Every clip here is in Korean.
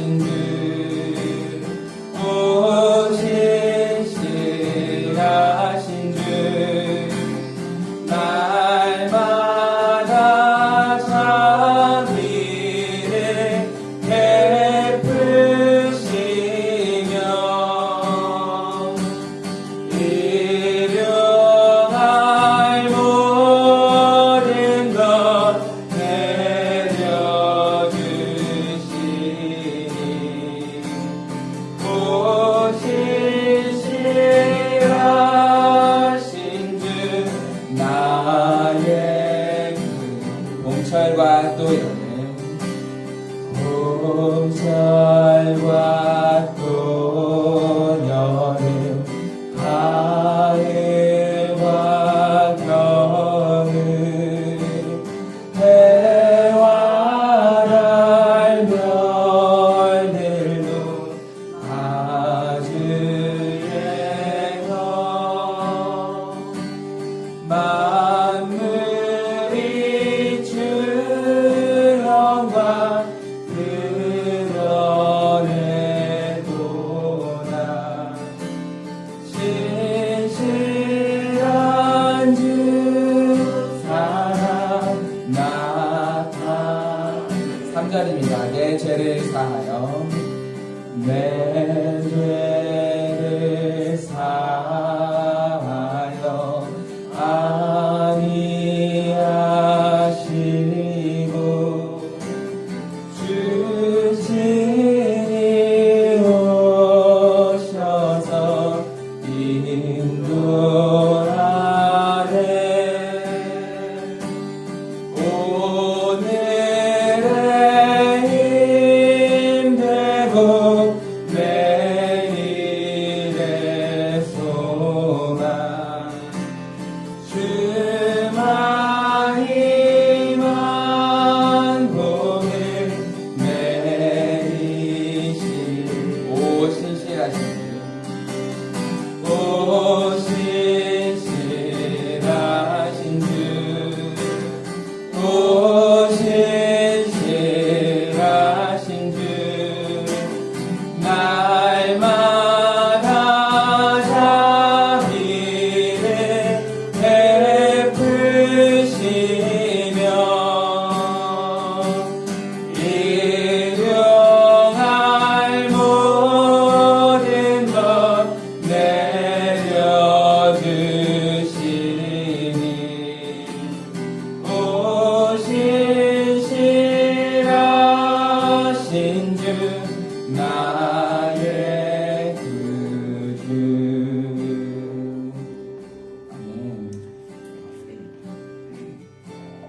주 신실하신 주 날마다 자비를 베푸시며 일용할 모든 것 내려주시니 신실하신 주 나의 봄철과 또 여름 봄철과 또 여름 가을과 겨울 해와 달 별들도 아주예요 만물이 주 영광 드러내도다 신실한 주 사랑 나타 3절입니다. 내 죄를 사하여 내 죄를 사하여 아니하시고 주신이 오셔서 인도하네 오늘의 힘되고 내일의 소망 주만이만 복을 내리시 오 신실하신 주 오 신실하신 주 오 신실하신 주 날마다 자비를 베푸시며 일용할 모든 것 내려주시니 오 신실하신 주 나의 구주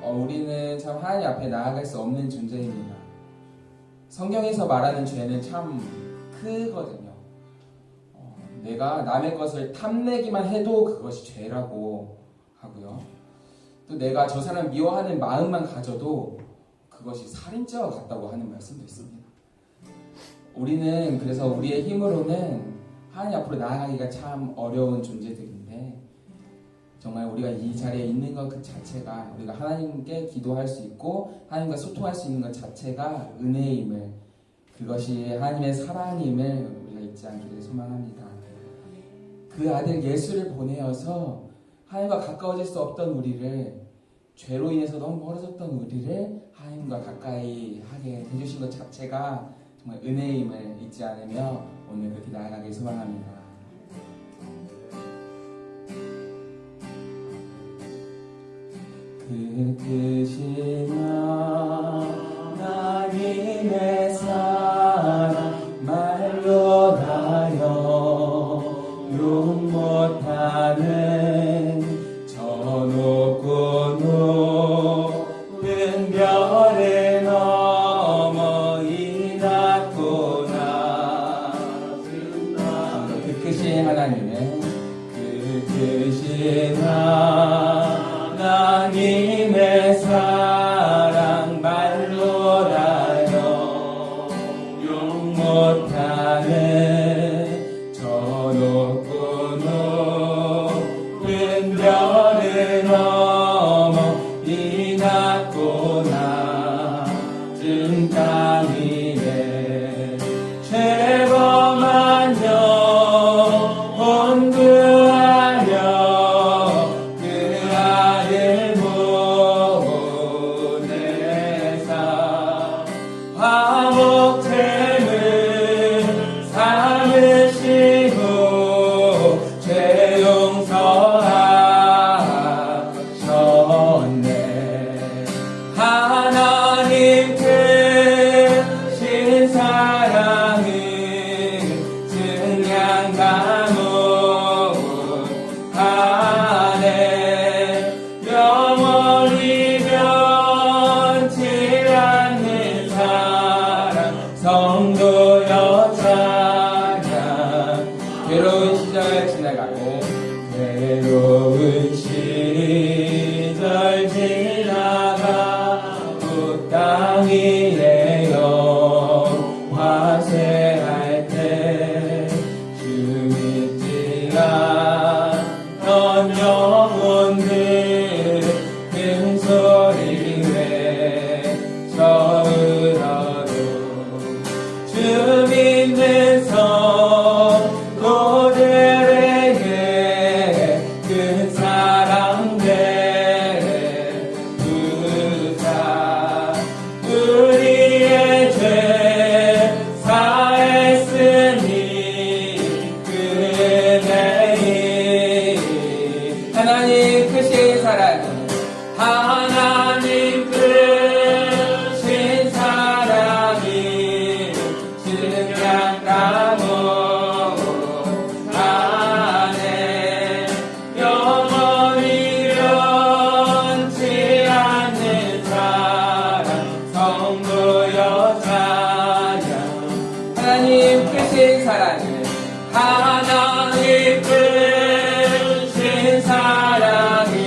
우리는 참 하나님 앞에 나아갈 수 없는 존재입니다. 성경에서 말하는 죄는 참 크거든요. 내가 남의 것을 탐내기만 해도 그것이 죄라고 하고요. 또 내가 저 사람 미워하는 마음만 가져도 그것이 살인죄와 같다고 하는 말씀도 있습니다. 우리는 그래서 우리의 힘으로는 하나님 앞으로 나아가기가 참 어려운 존재들인데 정말 우리가 이 자리에 있는 것 그 자체가 우리가 하나님께 기도할 수 있고 하나님과 소통할 수 있는 것 자체가 은혜임을 그것이 하나님의 사랑임을 우리가 잊지 않기를 소망합니다. 그 아들 예수를 보내어서 하나님과 가까워질 수 없던 우리를 죄로 인해서 너무 멀어졌던 우리를 하나님과 가까이 하게 해주신 것 자체가 정말 은혜임을 잊지 않으며 오늘 그렇게 나아가길 소망합니다. 그 뜻이나 하나님의 사랑 말로 다여 용 못하는 저 높고 높은 별을 넘어 이 낮고 낮은 그 크신 하나님의 그 크신 하나님의 사랑 말로 다여 용 못하는 저 높고 높은 별을 넘어 이 낮고 낮은 땅 위에 성도여 찬양. 괴로운 시절 지나가고 괴로운 시절 지나가고 땅 위에 영화 쇠할 때 주 믿지 않던 영혼들 큰 소리 외쳐으러도 주 믿는 성도들에게 큰 사랑들 부사 우리의 죄 사했으니 그네이 하나님 크신 사랑은 하나님 크신 사랑이 증량하고 안에 영원히 변치 않는 사랑 성도여 찬양. 하나님 크신 사랑은 하나님 크신 사랑이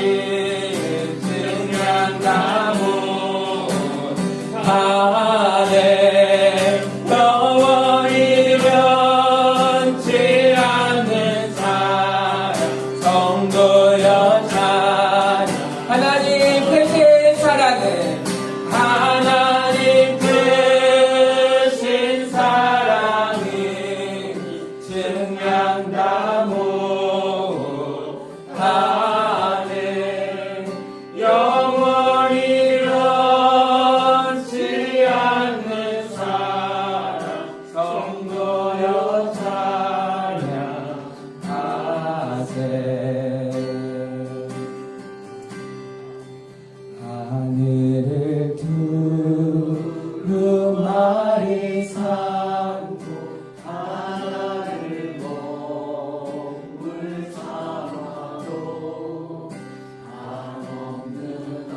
증량하고 안에 영원히 변치 않는 사랑 성도여 찬양. 하나님 크신 사랑은 하나님 크신 사랑이 증량하고 안에 영원히 변치 않는 사랑 성도여 찬양하세. 하늘을 두루마리 삼고 하나를 먹물 삼아도 한없는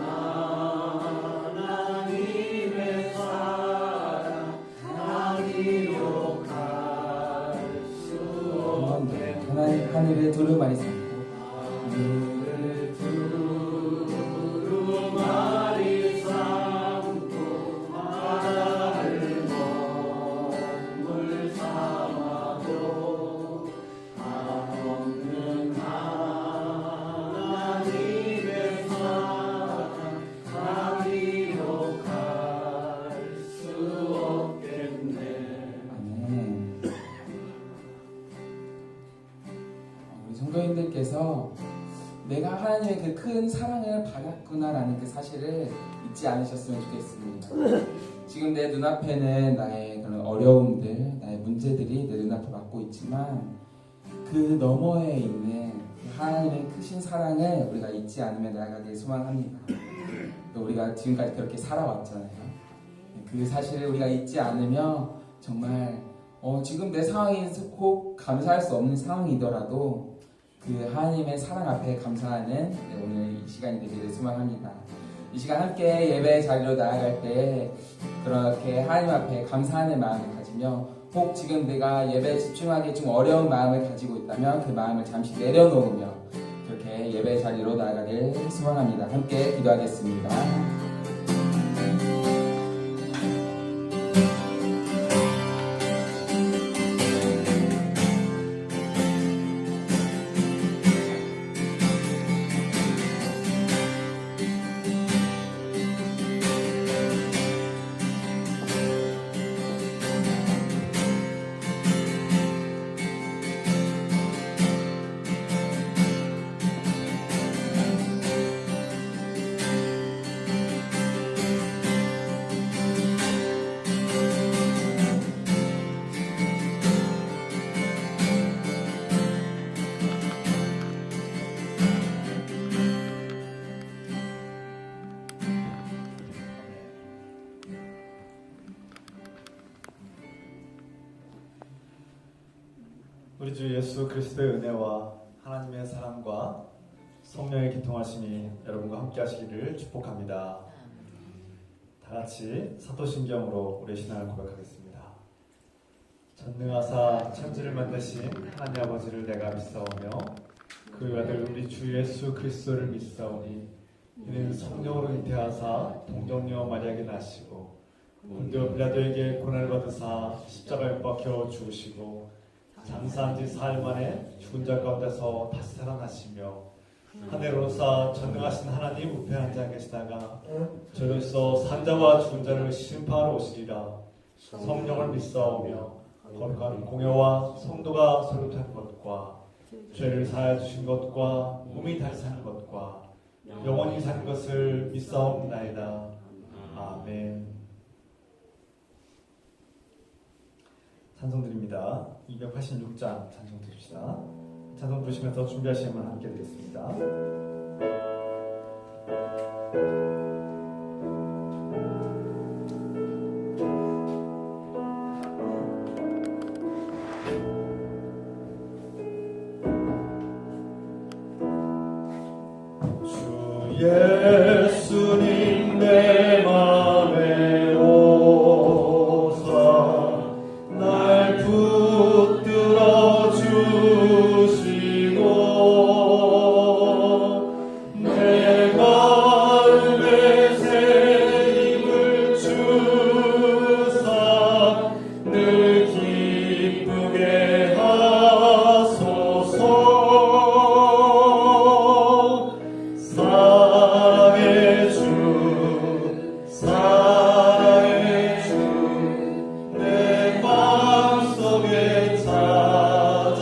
하나님의 사랑 다 기록할 수 없네. 하늘을 두루마리 삼고 하늘을 두루마리 삼고 하나를 먹물 삼아도 한없는 하나님의 사랑 다 기록할 수 없겠네. 아멘. 우리 성도님들께서 내가 하나님의 그 큰 사랑을 받았구나라는 그 사실을 잊지 않으셨으면 좋겠습니다. 지금 내 눈앞에는 나의 그런 어려움들, 나의 문제들이 내 눈앞에 막고 있지만 그 너머에 있는 하나님의 크신 사랑을 우리가 잊지 않으며 나아가길 소망합니다. 또 우리가 지금까지 그렇게 살아왔잖아요. 그 사실을 우리가 잊지 않으며 정말 지금 내 상황이 꼭 감사할 수 없는 상황이더라도 그 하나님의 사랑 앞에 감사하는 오늘 이 시간이 되기를 소망합니다. 이 시간 함께 예배 자리로 나아갈 때 그렇게 하나님 앞에 감사하는 마음을 가지며 혹 지금 내가 예배에 집중하기 좀 어려운 마음을 가지고 있다면 그 마음을 잠시 내려놓으며 그렇게 예배 자리로 나아가길 소망합니다. 함께 기도하겠습니다. 우리 주 예수 그리스도의 은혜와 하나님의 사랑과 성령의 교통하심이 여러분과 함께 하시기를 축복합니다. 다 같이 사도신경으로 우리의 신앙을 고백하겠습니다. 전능하사 천지를 만드신 하나님 아버지를 내가 믿사오며 그 아들 우리 주 예수 그리스도를 믿사오니 이는 성령으로 잉태하사 동정녀 마리아에게 나시고 본디오 빌라도에게 고난을 받으사 십자가에 못 박혀 죽으시고 장사한 지 사흘 만에 죽은 자 가운데서 다시 살아나시며 하늘로 오르사 전능하신 하나님 우편한 자 계시다가 저로서 산자와 죽은 자를 심판하러 오시리라. 성령을 믿사오며 거룩한 공회와 성도가 설교한 것과 죄를 사하여 주신 것과 몸이 다시 사는 것과 영원히 사는 것을 믿사옵나이다. 아멘. 찬송 드립니다. 286장 찬송 드립시다. 찬송 부르시면서 준비하시면 함께 드리겠습니다. 예수님 내 맘에 오사 날 붙들어 주시고 내 마음에 새 힘을 주사 늘 기쁘게 하소서. 사랑의 주 내 마음속에 찾아오사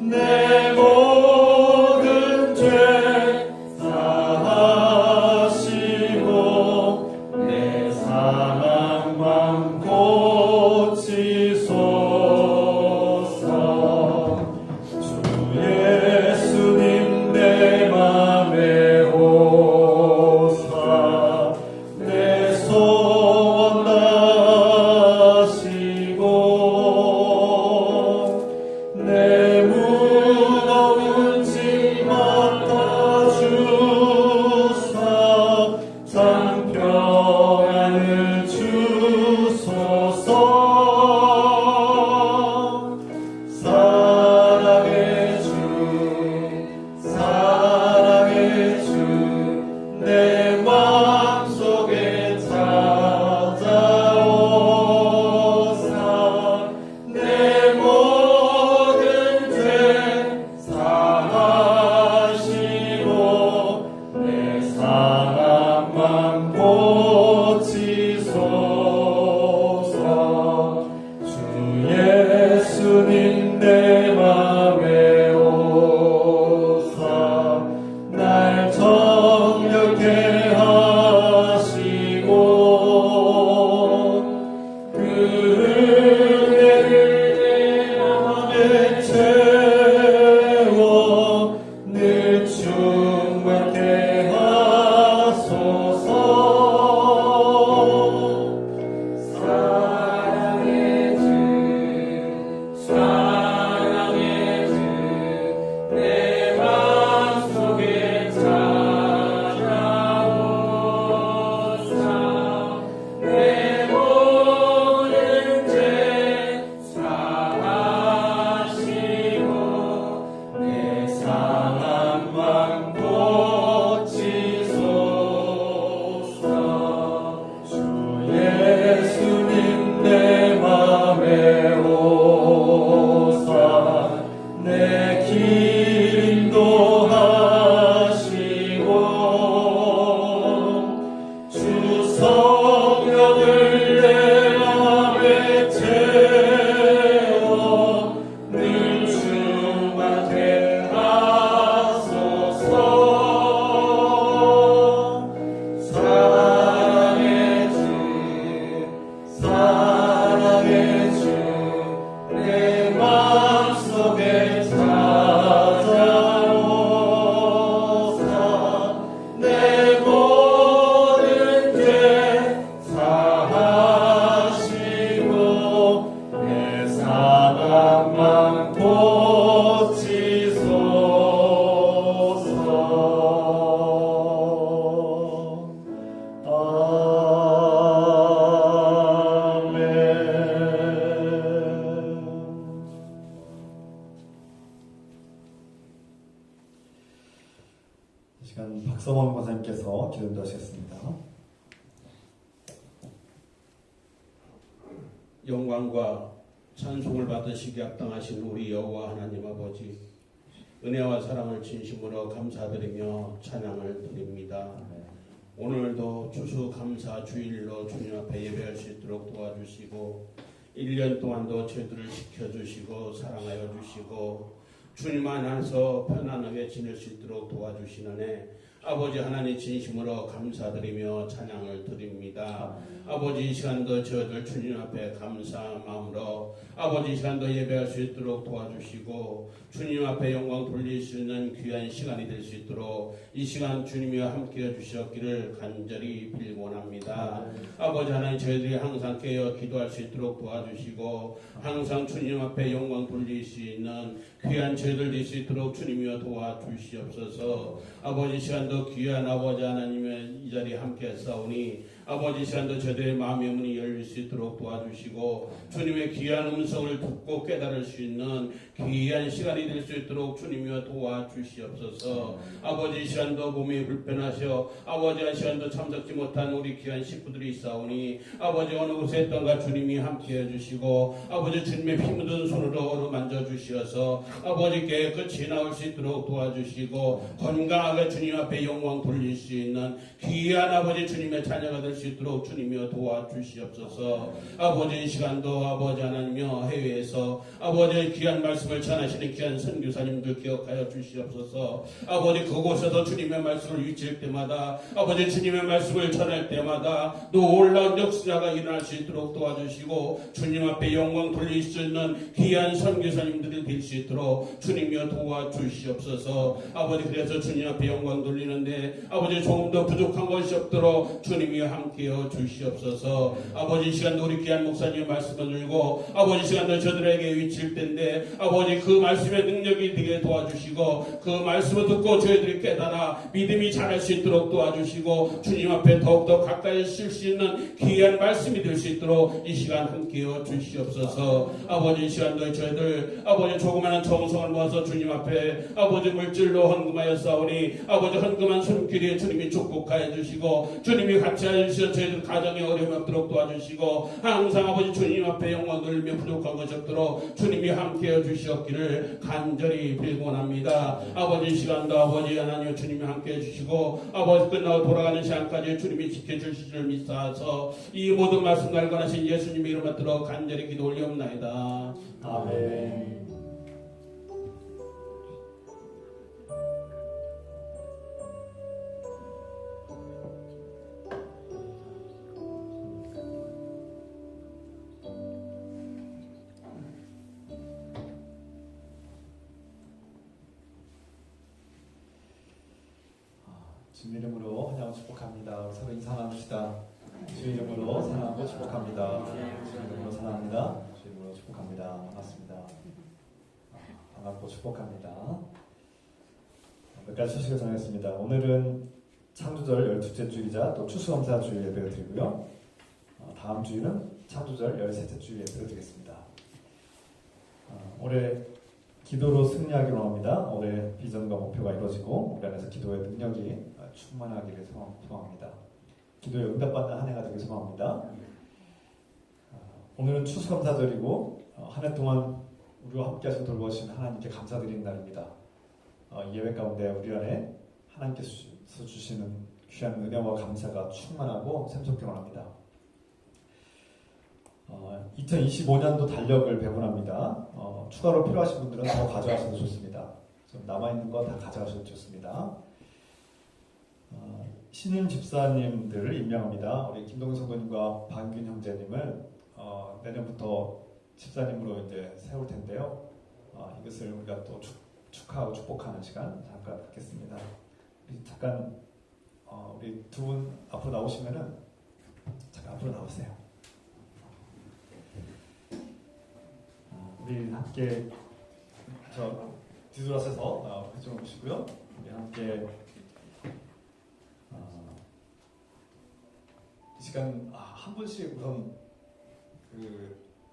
내 모든 죄 사하시고 내 상황만 고치소서. 주 예수님 내 맘에 오사 내 소원 다하시고 내 무거운 짐 맡아주사 참 평안을 주소서. 사랑의 주 내 마음속에 찾아오사 내 모든 죄 사하시고 내 상황만 고치소서. 주 예수님 내 맘에 오사 날 정력해 하시고 그 은혜를 내 맘에 채워 늘 충만케 하소서. 사랑의 주 내 마음속에 찾아오사 내 모든 죄 사하시고 내 상황만 고치소서. 주 예수님 내 맘에 오사 내 길 인도하시고 주 성령을 내 맘에 채워 늘 충만케 하소서. 사랑의 주 내 마음속에 찾아오사 내 모든 죄 사하시고 내 상황만 고치소서. 박성원 권사님께서 기도 인도하시겠습니다. 영광과 찬송을 받으시기 합당하신 우리 여호와 하나님 아버지, 은혜와 사랑을 진심으로 감사드리며 찬양을 드립니다. 오늘도 추수감사 주일로 주님 앞에 예배할 수 있도록 도와주시고 1년 동안도 저희들을 지켜주시고 사랑하여 주시고 주님 안에서 편안하게 지낼 수 있도록 도와주시는 애 아버지 하나님 진심으로 감사드리며 찬양을 드립니다. 아버지 이 시간도 저희들 주님 앞에 감사한 마음으로 아버지 이 시간도 예배할 수 있도록 도와주시고 주님 앞에 영광 돌릴 수 있는 귀한 시간이 될 수 있도록 이 시간 주님이와 함께해 주셨기를 간절히 빌곤합니다. 아버지 하나님 저희들이 항상 깨어 기도할 수 있도록 도와주시고 항상 주님 앞에 영광 돌릴 수 있는 귀한 저희들 될 수 있도록 주님이여 도와주시옵소서. 아버지 이 시간도 귀한 아버지 하나님의 이 자리에 함께 싸우니 아버지 시간도 저들의 마음의 문이 열릴 수 있도록 도와주시고 주님의 귀한 음성을 듣고 깨달을 수 있는 귀한 시간이 될 수 있도록 주님이여 도와주시옵소서. 아버지 시간도 몸이 불편하셔 아버지 한 시간도 참석지 못한 우리 귀한 식구들이 있사오니 아버지 어느 곳에 있던가 주님이 함께해 주시고 아버지 주님의 피 묻은 손으로 어루만져 주시어서 아버지 깨끗이 나올 수 있도록 도와주시고 건강하게 주님 앞에 영광 돌릴 수 있는 귀한 아버지 주님의 자녀가 될 수 있도록 주님이여 도와주시옵소서. 아버지 이 시간도 아버지 하나님이여 해외에서 아버지의 귀한 말씀을 전하시는 귀한 선교사님들 기억하여 주시옵소서. 아버지 그곳에서 주님의 말씀을 위칠 때마다 아버지 주님의 말씀을 전할 때마다 놀라운 역사가 일어날 수 있도록 도와주시고 주님 앞에 영광 돌릴 수 있는 귀한 선교사님들이 될 수 있도록 주님이여 도와주시옵소서. 아버지 그래서 주님 앞에 영광 돌리는데 아버지 조금 더 부족한 것이 없도록 주님이여 함께여 주시옵소서. 아버지 시간도 우리 귀한 목사님의 말씀을 들고 아버지 시간도 저들에게 위칠 텐데 아버지 그 말씀의 능력이 되게 도와주시고 그 말씀을 듣고 저희들이 깨달아 믿음이 자랄 수 있도록 도와주시고 주님 앞에 더욱더 가까이 쓸 수 있는 귀한 말씀이 될 수 있도록 이 시간 함께여 주시옵소서. 아버지 이 시간도 저희들 아버지 조그마한 정성을 모아서 주님 앞에 아버지 물질로 헌금하여 싸우니 아버지 헌금한 손길에 주님이 축복하여 주시고 주님이 같이 하여 주시어 저희들 가정에 어려움이 없도록 도와주시고 항상 아버지 주님 앞에 영광 돌리며 부족한 것이 없도록 주님이 함께해 주시었기를 간절히 빌곤합니다. 아버지 이 시간도 아버지 하나님 주님이 함께해 주시고 아버지 끝나고 돌아가는 시간까지 주님이 지켜주실 줄 믿사서 이 모든 말씀 날관하신 예수님의 이름을 들어 간절히 기도 올리옵나이다. 아멘. 주님 이름으로 환영하고 축복합니다. 서로 인사 나눕시다. 주의 이름으로 사랑하고 축복합니다. 주의 이름으로 사랑합니다. 주의 이름으로 축복합니다. 반갑습니다. 반갑고 축복합니다. 몇 가지 소식을 전하겠습니다. 오늘은 창조절 12째 주일이자 또 추수감사 주일 예배를 드리고요. 다음 주일은 창조절 13째 주일 예배를 드리겠습니다. 올해 기도로 승리하기로 합니다. 올해 비전과 목표가 이루어지고 우리 안에서 기도의 능력이 충만하기를 소망합니다. 기도에 응답받는 한 해가 되길 소망합니다. 오늘은 추수감사절이고 한 해 동안 우리와 함께 하신 돌보신 하나님께 감사드리는 날입니다. 이 예배 가운데 우리 안에 하나님께서 주시는 귀한 은혜와 감사가 충만하고 샘솟기 원합니다. 2025년도 달력을 배분합니다. 추가로 필요하신 분들은 더 가져가셔도 좋습니다. 좀 남아있는 거 다 가져가셔도 좋습니다. 신임 집사님들을 임명합니다. 우리 김동근 선교님과 박윤 형제님을 내년부터 집사님으로 이제 세울 텐데요. 이것을 우리가 또 축하하고 축복하는 시간 잠깐 갖겠습니다. 잠깐 우리 두 분 앞으로 나오시면은 잠깐 앞으로 나오세요. 우리 함께 저 뒤돌아서서 회좀 오시고요. 우리 함께 이 시간 한 분씩 우선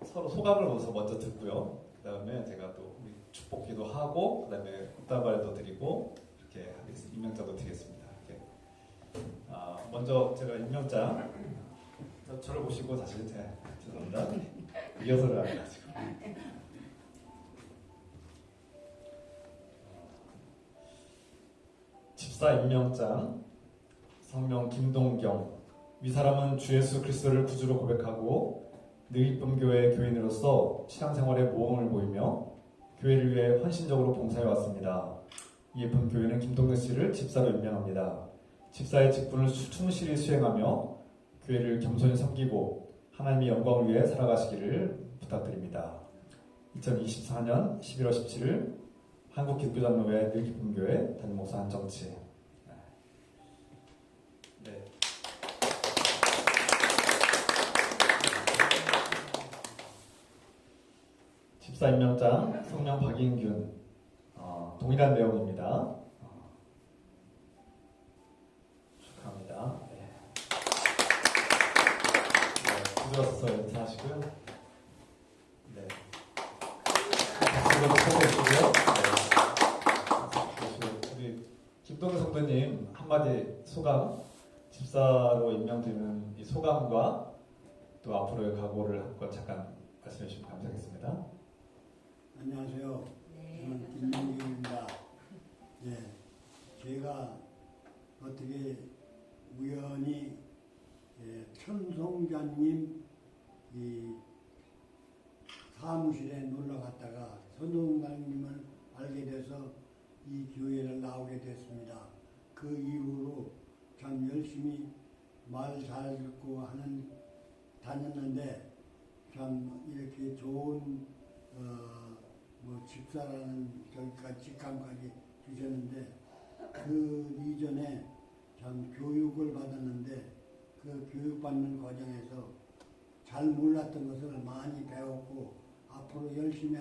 서로 소감을 먼저 듣고요. 그 다음에 제가 또 우리 축복기도 하고 그 다음에 꽃다발도 드리고 이렇게 하겠습니다. 임명장도 드리겠습니다. 이렇게. 먼저 제가 임명장 저를 보시고 다시 죄송합니다. 이어서를 안 해가지고. 집사 임명장 성명 김동경. 이 사람은 주 예수 그리스도를 구주로 고백하고 느기쁨 교회 교인으로서 신앙생활에 모험을 보이며 교회를 위해 헌신적으로 봉사해 왔습니다. 이 예쁜 교회는 김동경 씨를 집사로 임명합니다. 집사의 직분을 충실히 수행하며 교회를 겸손히 섬기고 하나님의 영광을 위해 살아가시기를 부탁드립니다. 2024년 11월 17일 한국기독교장로회 느기쁨교회 담임목사 한정치. 네. 집사 임명장 성명 박인균. 동일한 내용입니다. 축하합니다. 네. 부드러워서 인사하시고요. 네. 박수로 쳐주시고요. 네. 우리 김동현 성도님 한마디 소감, 집사로 임명되는 이 소감과 또 앞으로의 각오를 한번 잠깐 말씀해 주시면 감사하겠습니다. 안녕하세요. 저는 김민기입니다. 예, 제가 어떻게 우연히 천송자님 이 사무실에 놀러 갔다가 천송자님을 알게 돼서 이 교회를 나오게 됐습니다. 그 이후로 참 열심히 말 잘 듣고 다녔는데 참 이렇게 좋은 집사라는 직함까지 주셨는데 그 이전에 참 교육을 받았는데 그 교육받는 과정에서 잘 몰랐던 것을 많이 배웠고 앞으로 열심히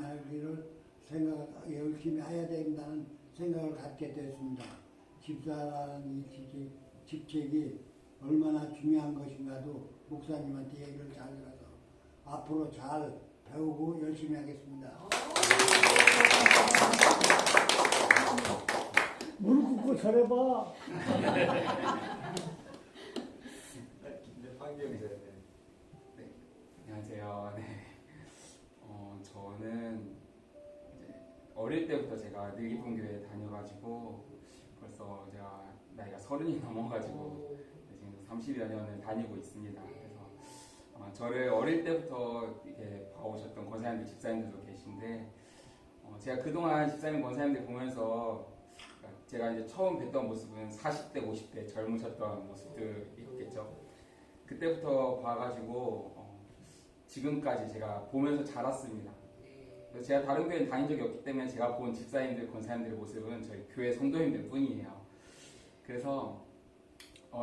열심히 해야 된다는 생각을 갖게 됐습니다. 집사라는 이 직책이 얼마나 중요한 것인가도 목사님한테 얘기를 잘 들어서 앞으로 잘 배우고 열심히 하겠습니다. 물 붓고 저래봐. 네, 안녕하세요. 네. 저는 이제 어릴 때부터 제가 느기쁨 교회에 다녀가지고 벌써 제가 나이가 30이 넘어가지고 지금 30여 년을 다니고 있습니다. 그래서 저를 어릴 때부터 이렇게 봐오셨던 권사님들, 집사님들도 계신데 제가 그동안 집사님, 권사님들 보면서 제가 이제 처음 뵀던 모습은 40대, 50대 젊으셨던 모습들이었겠죠. 그때부터 봐가지고 지금까지 제가 보면서 자랐습니다. 그래서 제가 다른 교회는 다닌 적이 없기 때문에 제가 본 집사님들, 권사님들의 모습은 저희 교회 성도님들 뿐이에요. 그래서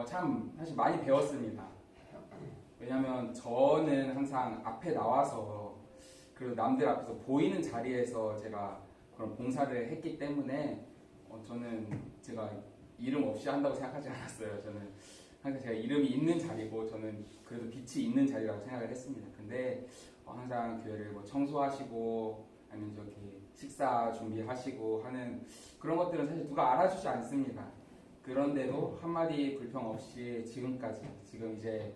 참 사실 많이 배웠습니다. 왜냐하면 저는 항상 앞에 나와서 그리고 남들 앞에서 보이는 자리에서 제가 그런 봉사를 했기 때문에 저는 제가 이름 없이 한다고 생각하지 않았어요. 저는 항상 제가 이름이 있는 자리고 저는 그래도 빛이 있는 자리라고 생각을 했습니다. 근데 항상 교회를 뭐 청소하시고 아니면 저기 식사 준비하시고 하는 그런 것들은 사실 누가 알아주지 않습니다. 그런데도 한마디 불평 없이 지금까지 지금 이제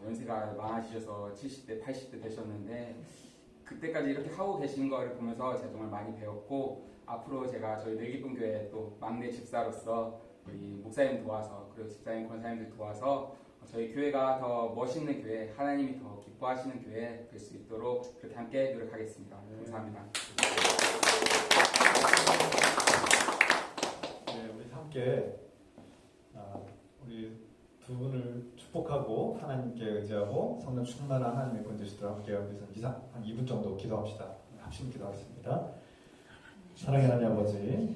연세가 많아지셔서 70대, 80대 되셨는데 그때까지 이렇게 하고 계신 거를 보면서 제가 정말 많이 배웠고 앞으로 제가 저희 느기쁨 교회 또 막내 집사로서 우리 목사님 도와서 그리고 집사님, 권사님들 도와서 저희 교회가 더 멋있는 교회, 하나님이 더 기뻐하시는 교회 될 수 있도록 그렇게 함께 노력하겠습니다. 감사합니다. 네, 우리 함께 우리 두 분을 축복하고 하나님께 의지하고 성령 충만한 하나님의 권되시도록 함께 여기서 한 2분 정도 기도합시다. 합심 기도하겠습니다. 사랑의 하나님 아버지,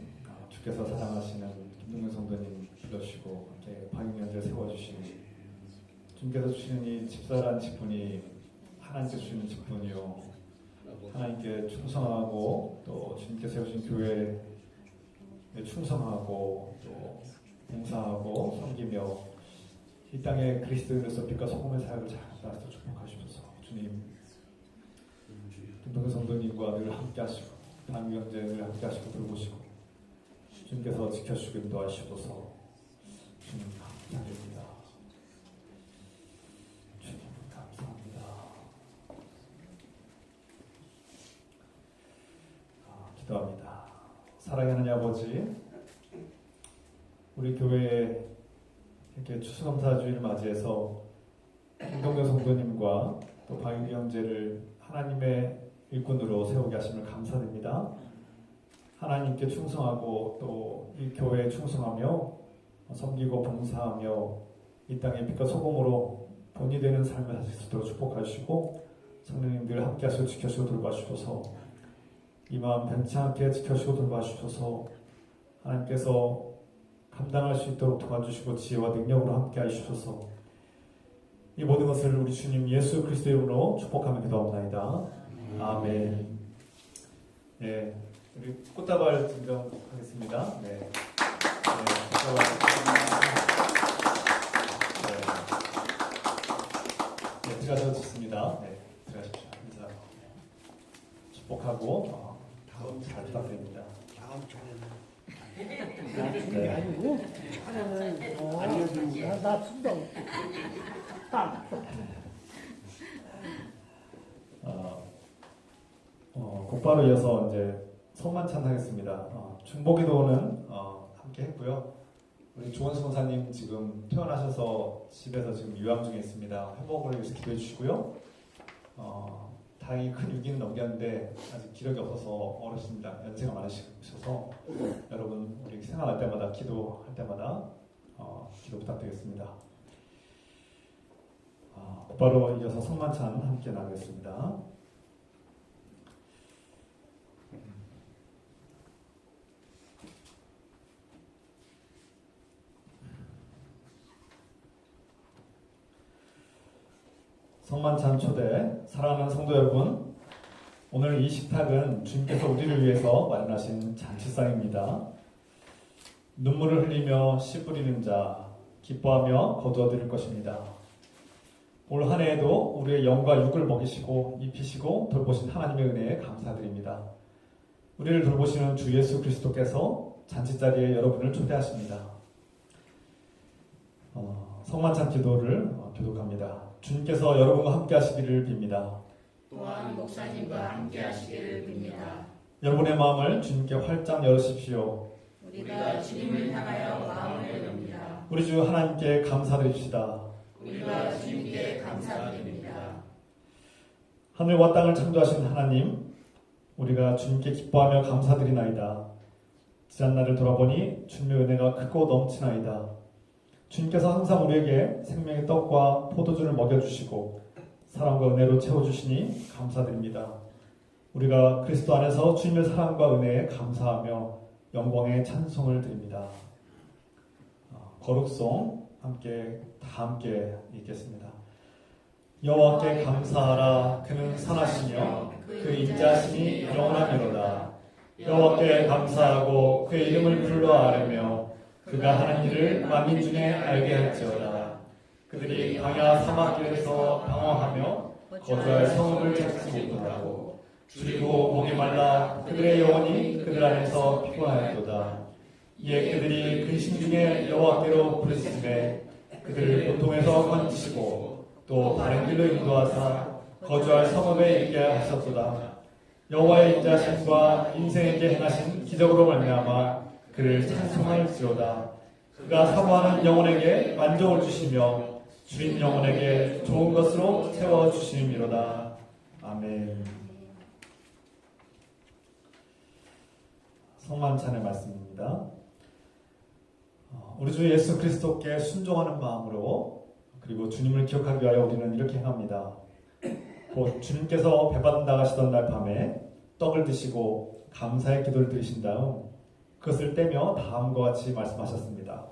주께서 사랑하시는 김동현 성도님 불러주시고 함께 방역연대 세워주시니 주님께서 주시는 이 집사라는 직분이 하나님께 주시는 직분이요 하나님께 충성하고 또 주님께 세우신 교회에 충성하고 또 봉사하고 섬기며 이 땅에 그리스도인으로서 빛과 소금의 사역을 잘 따라서 축복하시옵소서. 주님, 김동현 성도님과 늘 함께 하시고 방위경제 늘 함께 하시고 돌보시고 주님께서 지켜주시고 인도하시옵소서. 주님 기도합니다. 사랑하는 아버지, 우리 교회에 이렇게 추수감사주의를 맞이해서 김동현 성도님과 또 방윤희 형제를 하나님의 일꾼으로 세우게 하심을 감사드립니다. 하나님께 충성하고 또 이 교회에 충성하며 섬기고 봉사하며 이 땅의 빛과 소금으로 본이 되는 삶을 하실 수 있도록 축복하시고 성령님들 함께 하시고 지켜주시고 돌봐주셔서 이 마음 변치 않게 지켜주시고 돌봐주셔서 하나님께서 감당할 수 있도록 도와주시고 지혜와 능력으로 함께 하시셔서 이 모든 것을 우리 주님 예수 그리스도의 이름으로 축복하며 기도합니다. 아멘. 네, 우리 꽃다발 증정하겠습니다. 네, 꽃다발. 네, 들어가셔도 좋습니다. 네, 들어가십시오. 인사 축복하고 잘 부탁드립니다. 다음 차례는 그게 아니고 하나는 알려줍니다. 나 순정. 곧바로 이어서 이제 성만찬 하겠습니다. 중보기도는 함께 했고요. 우리 조원수 목사님 지금 퇴원하셔서 집에서 지금 유암 중에 있습니다. 회복을 위해서 기도해 주시고요. 다행히 큰 위기는 넘겼는데 아직 기력이 없어서 어르신입니다. 연세가 많으셔서 여러분 우리 생활할 때마다 기도할 때마다 기도 부탁드리겠습니다. 곧바로 이어서 성만찬 함께 나누겠습니다. 성만찬 초대. 사랑하는 성도 여러분, 오늘 이 식탁은 주님께서 우리를 위해서 마련하신 잔치상입니다. 눈물을 흘리며 씨 뿌리는 자 기뻐하며 거두어 드릴 것입니다. 올 한 해에도 우리의 영과 육을 먹이시고 입히시고 돌보신 하나님의 은혜에 감사드립니다. 우리를 돌보시는 주 예수 그리스도께서 잔치자리에 여러분을 초대하십니다. 성만찬 기도를 교독합니다. 주님께서 여러분과 함께 하시기를 빕니다. 또한 목사님과 함께 하시기를 빕니다. 여러분의 마음을 주님께 활짝 열으십시오. 우리가 주님을 향하여 마음을 엽니다. 우리 주 하나님께 감사드립시다. 우리가 주님께 감사드립니다. 하늘과 땅을 창조하신 하나님, 우리가 주님께 기뻐하며 감사드리나이다. 지난 날을 돌아보니 주님의 은혜가 크고 넘치나이다. 주님께서 항상 우리에게 생명의 떡과 포도주를 먹여주시고 사랑과 은혜로 채워주시니 감사드립니다. 우리가 그리스도 안에서 주님의 사랑과 은혜에 감사하며 영광의 찬송을 드립니다. 거룩송 다 함께 읽겠습니다. 여호와께 감사하라. 그는 선하시며 그 인자심이 영원하미로다. 여호와께 감사하고 그의 이름을 불러 아뢰며 그가 하는 일을 만민 중에 알게 할지어다. 그들이 광야 사막길에서 방황하며 거주할 성읍을 찾지 못하고 줄이고 목이 말라 그들의 영혼이 그들 안에서 피곤하였도다. 이에 그들이 근심 중에 여호와께로 부르짖음에 그들을 고통에서 건지시고 또 바른 길로 인도하사 거주할 성읍에 있게 하셨도다. 여호와의 인자심과 인생에게 행하신 기적으로 말미암아 그를 찬송할지어다. 그가 사모하는 영혼에게 만족을 주시며 주인 영혼에게 좋은 것으로 채워주심이로다. 아멘. 성만찬의 말씀입니다. 우리 주 예수 그리스도께 순종하는 마음으로 그리고 주님을 기억하기 위하여 우리는 이렇게 행합니다. 곧 주님께서 배받아 나가시던 날 밤에 떡을 드시고 감사의 기도를 드리신 다음 그것을 떼며 다음과 같이 말씀하셨습니다.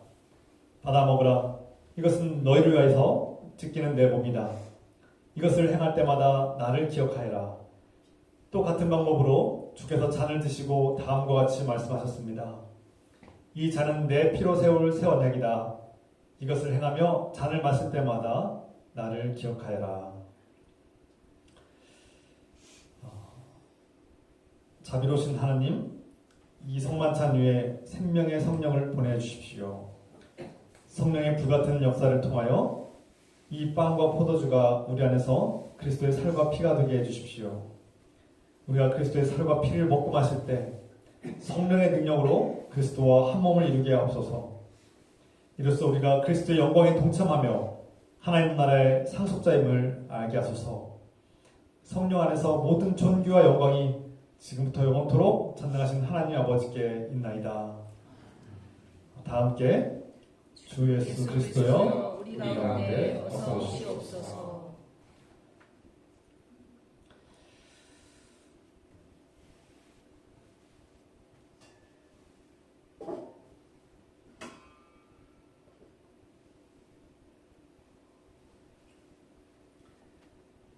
받아 먹으라. 이것은 너희를 위해서 지키는 내 몸이다. 이것을 행할 때마다 나를 기억하여라. 또 같은 방법으로 주께서 잔을 드시고 다음과 같이 말씀하셨습니다. 이 잔은 내 피로 세울 새 언약이다. 이것을 행하며 잔을 마실 때마다 나를 기억하여라. 자비로우신 하나님, 이 성만찬 위에 생명의 성령을 보내주십시오. 성령의 불같은 역사를 통하여 이 빵과 포도주가 우리 안에서 그리스도의 살과 피가 되게 해주십시오. 우리가 그리스도의 살과 피를 먹고 마실 때 성령의 능력으로 그리스도와 한 몸을 이루게 하옵소서. 이로써 우리가 그리스도의 영광에 동참하며 하나님 나라의 상속자임을 알게 하소서. 성령 안에서 모든 존귀와 영광이 지금부터 영원토록 전능하신 하나님 아버지께 있나이다. 다 함께 주 예수 그리스도여 우리 가운데 어서 오시옵소서.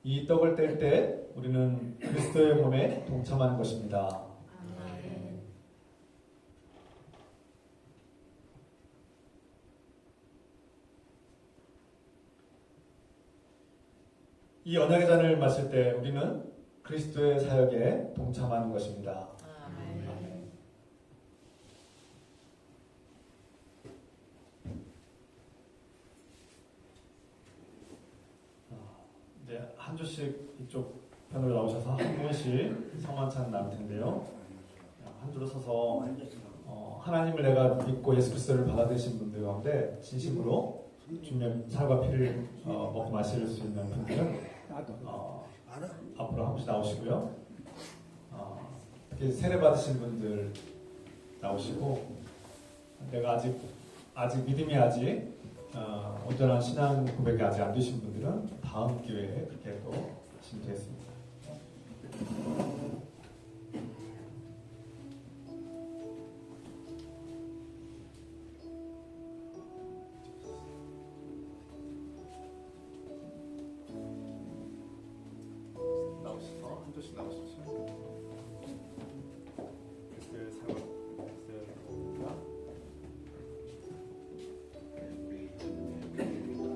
이 떡을 뗄 때 우리는 그리스도의 몸에 동참하는 것입니다. 아멘. 이 언약의 잔을 마실 때 우리는 그리스도의 사역에 동참하는 것입니다. 아멘. 이제 한 주씩 이쪽 편으로 나오셔서 한 분씩 성만찬 나눌 텐데요. 한 줄로 서서 하나님을 내가 믿고 예수 그리스도를 받아들이신 분들 가운데 진심으로 주님의 살과 피를 먹고 마실 수 있는 분들은 앞으로 한 분씩 나오시고요. 특히 세례 받으신 분들 나오시고, 내가 아직 믿음이 온전한 신앙 고백이 아직 안 되신 분들은 다음 기회에 그렇게 또 하시면 되겠습니다. 나오셔서 한 조씩 나오십시오. 그리스도의 사랑, 그리스도의 복음과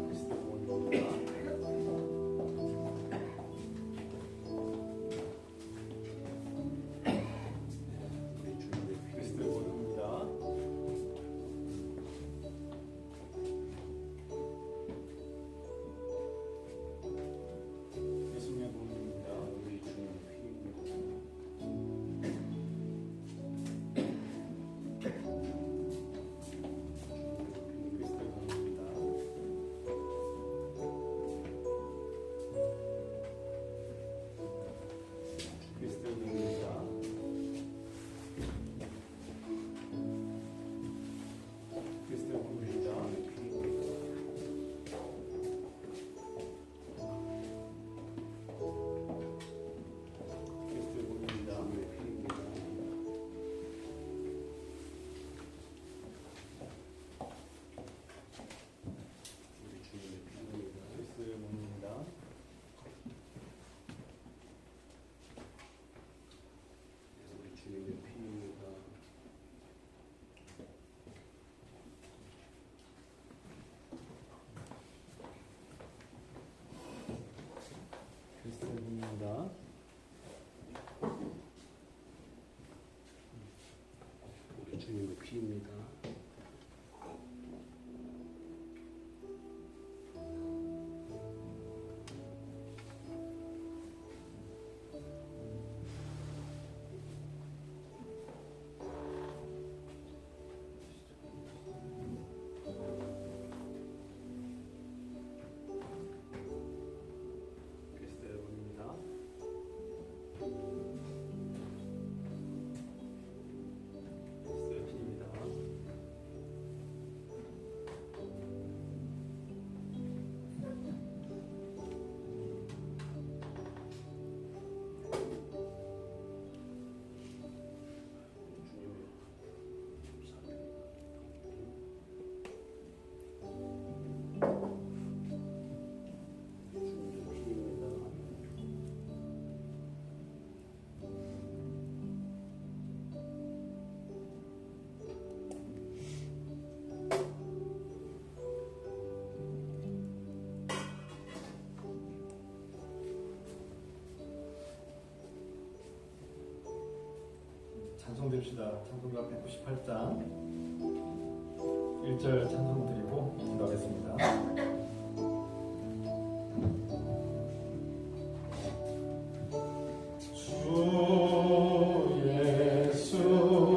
그리스도의 원리와 그리스도의 원리입니다. 예수님의 몸입니다. 우리 주님의 피입니다. 그리스도의 몸입니다. 그리스도의 몸입니다. 그리스도의 몸입니다. 그리스도의 몸입니다. 그리스도의 몸입니다. 우리 주님의 피입니다. 그리스도의 몸입니다. 우리 주님의 피입니다. 그리스도의 몸입니다. 그리스도의 피입니다. 찬송 드립시다. 찬송가 198장 1절 찬송 드리고 기도하겠습니다. 주 예수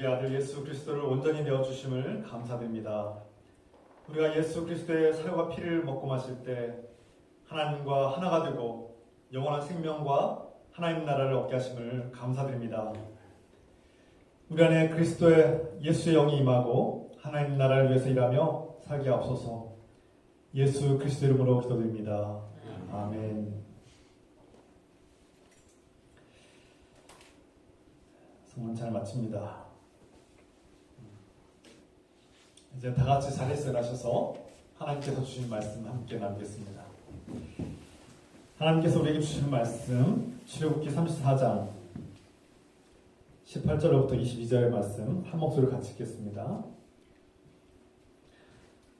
우리 아들 예수 그리스도를 온전히 내어주심을 감사드립니다. 우리가 예수 그리스도의 살과 피를 먹고 마실 때 하나님과 하나가 되고 영원한 생명과 하나님 나라를 얻게 하심을 감사드립니다. 우리 안에 그리스도의 예수의 영이 임하고 하나님 나라를 위해서 일하며 살게 하옵소서. 예수 그리스도 이름으로 기도드립니다. 아멘. 성문 잘 마칩니다. 이제 다 같이 자리에서 일하셔서 하나님께서 주신 말씀 함께 나누겠습니다. 하나님께서 우리에게 주신 말씀 출애굽기 34장 18절로부터 22절의 말씀 한 목소리로 같이 읽겠습니다.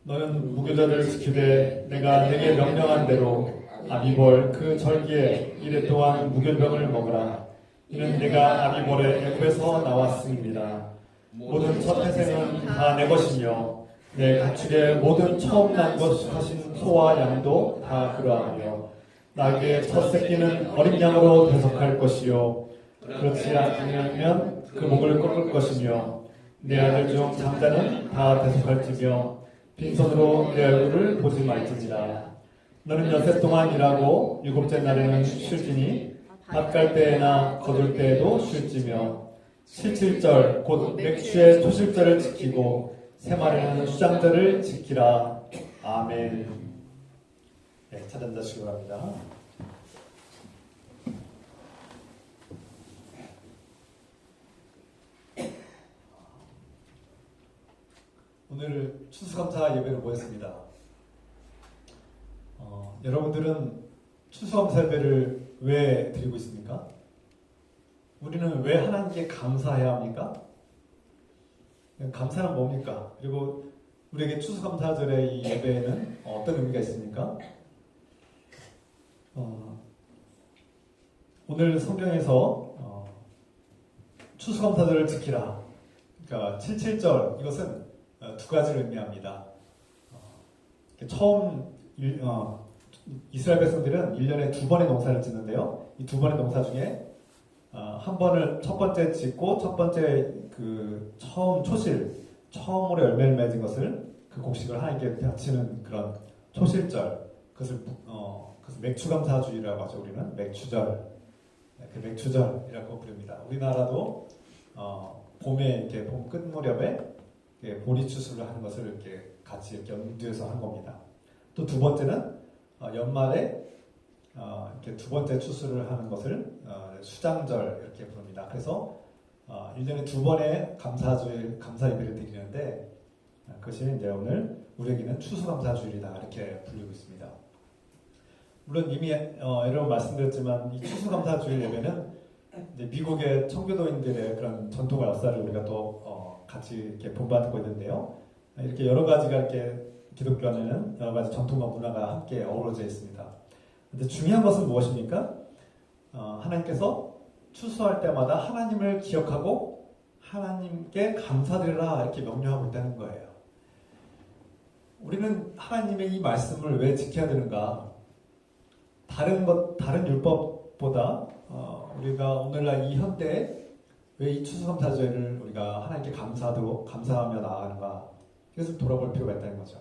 너는 무교절을 지키되 내가 내게 명령한 대로 아비볼 그 절기에 이래 동안 무교병을 먹으라. 이는 내가 아비볼의 애굽에서 나왔음이니라. 모든 첫 태생은 다 내 것이며 내 가축의 모든 처음 난 것 하신 소와 양도 다 그러하며 나귀의 첫 새끼는 어린 양으로 대속할 것이요 그렇지 않으면 그 목을 꺾을 것이며 내 아들 중 장자는 다 대속할지며 빈손으로 내 얼굴을 보지 말지니라. 너는 엿새 동안 일하고 일곱째 날에는 쉴지니 밭 갈 때나 거둘 때에도 쉴지며 칠칠절 곧 맥주의 초실절을 지키고 새말에는 수장절을 지키라. 아멘. 네, 찾아주시기 바랍니다. 오늘 추수감사 예배로 모였습니다. 여러분들은 추수감사 예배를 왜 드리고 있습니까? 우리는 왜 하나님께 감사해야 합니까? 감사는 뭡니까? 그리고 우리에게 추수감사절의 이 예배에는 어떤 의미가 있습니까? 오늘 성경에서 추수감사절을 지키라. 그러니까 77절 이것은 두 가지를 의미합니다. 처음 이스라엘 백성들은 1년에 두 번의 농사를 짓는데요. 이 두 번의 농사 중에 한 번을 첫 번째 짓고 첫 번째 그 처음 초실 처음으로 열매를 맺은 것을 그 곡식을 하나님께 바치는 그런 초실절 그것을 맥추감사주의라고 하죠. 우리는 맥추절 그 맥추절이라고 부릅니다. 우리나라도 봄에 이렇게 봄 끝 무렵에 보리 추수를 하는 것을 이렇게 같이 이렇게 염두에서 한 겁니다. 또 두 번째는 연말에 이렇게 두 번째 추수를 하는 것을 수장절 이렇게 부릅니다. 그래서 1년에 두 번의 감사 예배를 드리는데 그것이 이제 오늘 우리에게는 추수감사주일이다 이렇게 불리고 있습니다. 물론 이미 여러분 말씀드렸지만 이 추수감사주일 예배는 이제 미국의 청교도인들의 그런 전통과 역사를 우리가 또 같이 이렇게 본받고 있는데요. 이렇게 여러 가지가 이렇게 기독교 안에는 여러 가지 전통과 문화가 함께 어우러져 있습니다. 근데 중요한 것은 무엇입니까? 하나님께서 추수할 때마다 하나님을 기억하고 하나님께 감사드리라 이렇게 명령하고 있다는 거예요. 우리는 하나님의 이 말씀을 왜 지켜야 되는가? 다른 율법보다 우리가 오늘날 이 현대에 왜 이 추수감사절을 우리가 하나님께 감사하며 나아가는가? 그것을 돌아볼 필요가 있다는 거죠.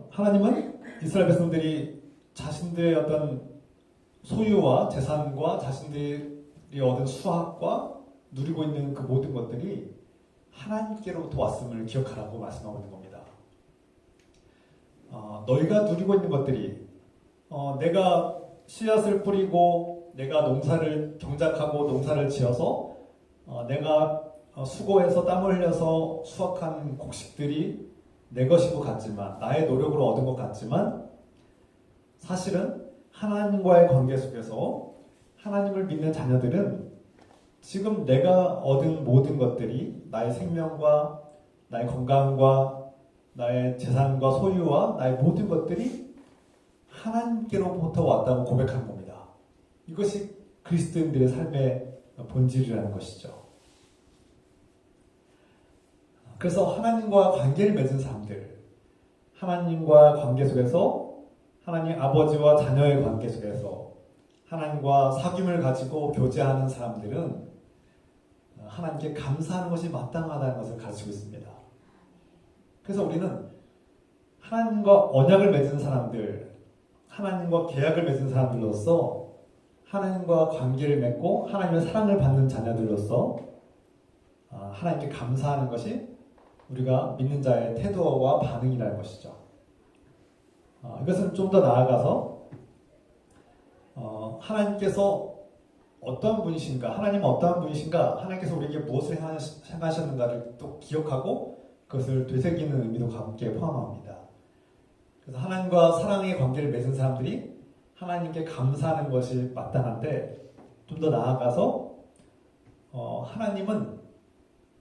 하나님은 이스라엘 백성들이 자신들의 어떤 소유와 재산과 자신들이 얻은 수확과 누리고 있는 그 모든 것들이 하나님께로부터 왔음을 기억하라고 말씀하고 있는 겁니다. 너희가 누리고 있는 것들이 내가 씨앗을 뿌리고 내가 농사를 경작하고 농사를 지어서 내가 수고해서 땀을 흘려서 수확한 곡식들이 내 것인 것 같지만 나의 노력으로 얻은 것 같지만 사실은 하나님과의 관계 속에서 하나님을 믿는 자녀들은 지금 내가 얻은 모든 것들이 나의 생명과 나의 건강과 나의 재산과 소유와 나의 모든 것들이 하나님께로부터 왔다고 고백하는 겁니다. 이것이 그리스도인들의 삶의 본질이라는 것이죠. 그래서 하나님과 관계를 맺은 사람들, 하나님과 관계 속에서 하나님 아버지와 자녀의 관계 속에서 하나님과 사귐을 가지고 교제하는 사람들은 하나님께 감사하는 것이 마땅하다는 것을 가르치고 있습니다. 그래서 우리는 하나님과 언약을 맺은 사람들, 하나님과 계약을 맺은 사람들로서 하나님과 관계를 맺고 하나님의 사랑을 받는 자녀들로서 하나님께 감사하는 것이 우리가 믿는 자의 태도와 반응이라는 것이죠. 이것은 좀 더 나아가서 하나님께서 어떤 분이신가, 하나님은 어떠한 분이신가, 하나님께서 우리에게 무엇을 행하셨는가를 또 기억하고 그것을 되새기는 의미도 함께 포함합니다. 그래서 하나님과 사랑의 관계를 맺은 사람들이 하나님께 감사하는 것이 마땅한데, 좀 더 나아가서 하나님은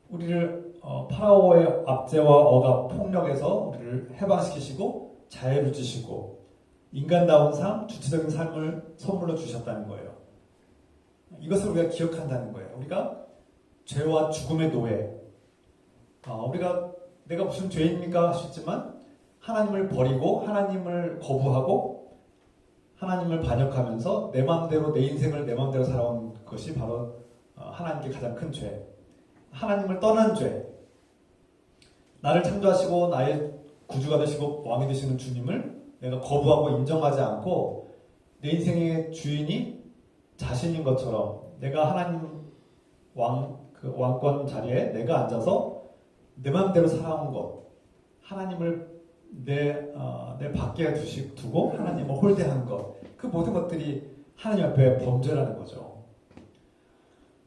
우리를 파라오의 압제와 억압, 폭력에서 우리를 해방시키시고 자유를 주시고 인간다운 삶, 주체적인 삶을 선물로 주셨다는 거예요. 이것을 우리가 기억한다는 거예요. 우리가 죄와 죽음의 노예, 우리가 내가 무슨 죄입니까 하셨지만 하나님을 버리고 하나님을 거부하고 하나님을 반역하면서 내 마음대로 내 인생을 내 마음대로 살아온 것이 바로 하나님께 가장 큰 죄, 하나님을 떠난 죄. 나를 창조하시고 나의 구주가 되시고 왕이 되시는 주님을 내가 거부하고 인정하지 않고 내 인생의 주인이 자신인 것처럼 내가 하나님 그 왕권 자리에 내가 앉아서 내 마음대로 살아온 것, 하나님을 내 밖에 두고 하나님을 홀대하는 것, 그 모든 것들이 하나님 앞에 범죄라는 거죠.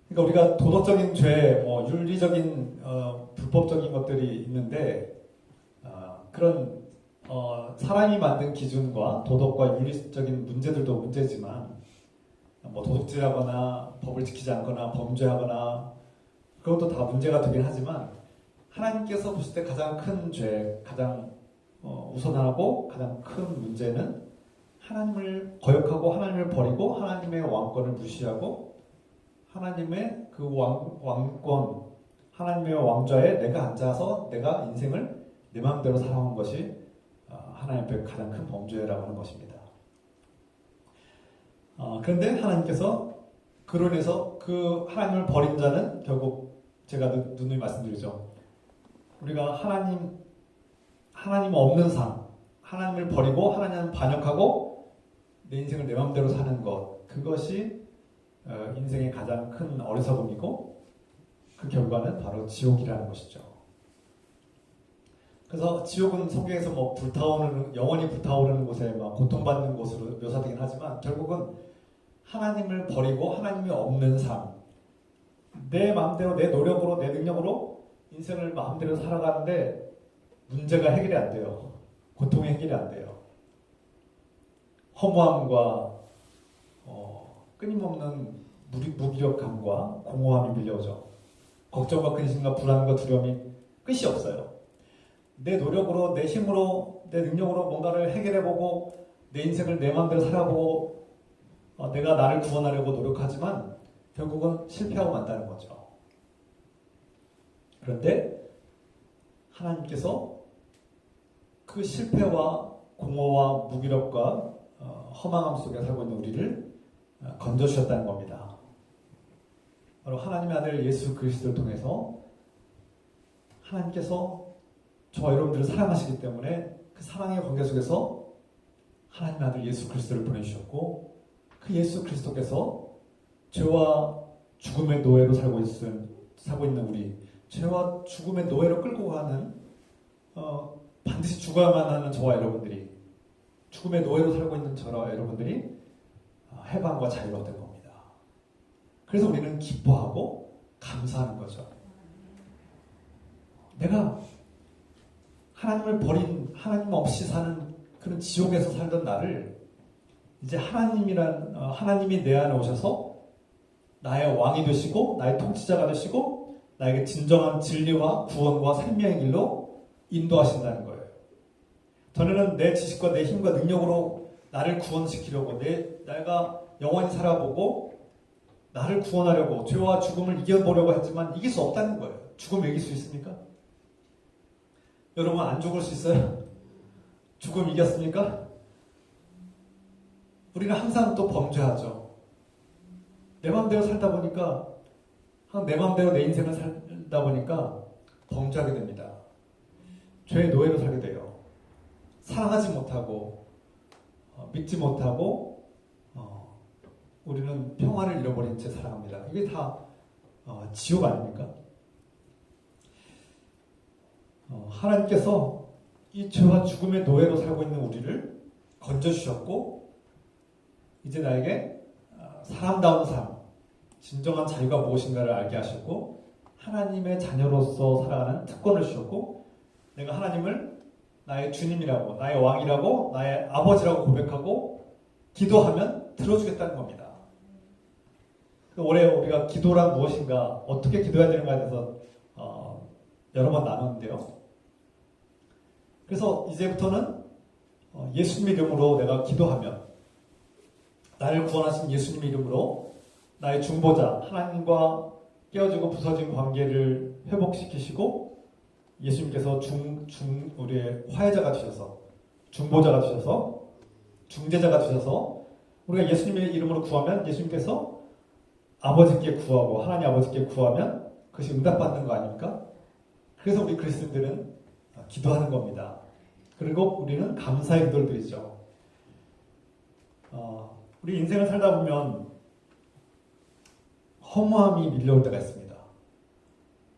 그러니까 우리가 도덕적인 죄, 윤리적인 불법적인 것들이 있는데 그런 사람이 만든 기준과 도덕과 윤리적인 문제들도 문제지만 도둑질하거나 법을 지키지 않거나 범죄하거나 그것도 다 문제가 되긴 하지만 하나님께서 보실 때 가장 큰 죄, 가장 우선하고 가장 큰 문제는 하나님을 거역하고 하나님을 버리고 하나님의 왕권을 무시하고 하나님의 그 왕권, 하나님의 왕좌에 내가 앉아서 내가 인생을 내 마음대로 살아온 것이 하나님 앞에 가장 큰 범죄라고 하는 것입니다. 그런데 하나님께서 그로 인해서 그 하나님을 버린 자는 결국 제가 누누이 말씀드리죠. 우리가 하나님 없는 삶, 하나님을 버리고 하나님을 반역하고 내 인생을 내 마음대로 사는 것, 그것이 인생의 가장 큰 어리석음이고 그 결과는 바로 지옥이라는 것이죠. 그래서 지옥은 성경에서 영원히 불타오르는 곳에 고통받는 곳으로 묘사되긴 하지만 결국은 하나님을 버리고 하나님이 없는 삶, 내 마음대로 내 노력으로 내 능력으로 인생을 마음대로 살아가는데 문제가 해결이 안 돼요. 고통이 해결이 안 돼요. 허무함과 끊임없는 무기력함과 공허함이 밀려오죠. 걱정과 근심과 불안과 두려움이 끝이 없어요. 내 노력으로, 내 힘으로, 내 능력으로 뭔가를 해결해보고 내 인생을 내 마음대로 살아보고 내가 나를 구원하려고 노력하지만 결국은 실패하고 만다는 거죠. 그런데 하나님께서 그 실패와 공허와 무기력과 허망함 속에 살고 있는 우리를 건져주셨다는 겁니다. 바로 하나님의 아들 예수 그리스도를 통해서 하나님께서 저와 여러분들을 사랑하시기 때문에 그 사랑의 관계 속에서 하나님의 아들 예수 그리스도를 보내주셨고 그 예수 그리스도께서 죄와 죽음의 노예로 살고 있는 우리, 죄와 죽음의 노예로 끌고 가는 반드시 죽어야만 하는 저와 여러분들이, 죽음의 노예로 살고 있는 저와 여러분들이 해방과 자유를 얻은 겁니다. 그래서 우리는 기뻐하고 감사하는 거죠. 내가 하나님을 버린, 하나님 없이 사는 그런 지옥에서 살던 나를 이제 하나님이 내 안에 오셔서 나의 왕이 되시고 나의 통치자가 되시고 나에게 진정한 진리와 구원과 생명의 길로 인도하신다는 거예요. 전에는 내 지식과 내 힘과 능력으로 나를 구원시키려고 내가 영원히 살아보고 나를 구원하려고 죄와 죽음을 이겨보려고 했지만 이길 수 없다는 거예요. 죽음 이길 수 있습니까? 여러분 안 죽을 수 있어요? 죽음 이겼습니까? 우리는 항상 또 범죄하죠. 내 마음대로 살다 보니까 내 마음대로 내 인생을 살다 보니까 범죄하게 됩니다. 죄의 노예로 살게 돼요. 사랑하지 못하고 믿지 못하고 우리는 평안을 잃어버린 채 살아갑니다. 이게 다 지옥 아닙니까? 하나님께서 이 죄와 죽음의 노예로 살고 있는 우리를 건져주셨고 이제 나에게 사람다운 삶, 진정한 자유가 무엇인가를 알게 하셨고 하나님의 자녀로서 살아가는 특권을 주셨고 내가 하나님을 나의 주님이라고 나의 왕이라고 나의 아버지라고 고백하고 기도하면 들어주겠다는 겁니다. 올해 우리가 기도란 무엇인가 어떻게 기도해야 되는가에 대해서 여러 번 나눴는데요. 그래서 이제부터는 예수님 이름으로 내가 기도하면 나를 구원하신 예수님 이름으로 나의 중보자 하나님과 깨어지고 부서진 관계를 회복시키시고 예수님께서 우리의 화해자가 되셔서 중보자가 되셔서 중재자가 되셔서 우리가 예수님의 이름으로 구하면 예수님께서 아버지께 구하고 하나님 아버지께 구하면 그것이 응답받는 거 아닙니까? 그래서 우리 그리스도인들은 기도하는 겁니다. 그리고 우리는 감사의 기도를 드리죠. 우리 인생을 살다 보면 허무함이 밀려올 때가 있습니다.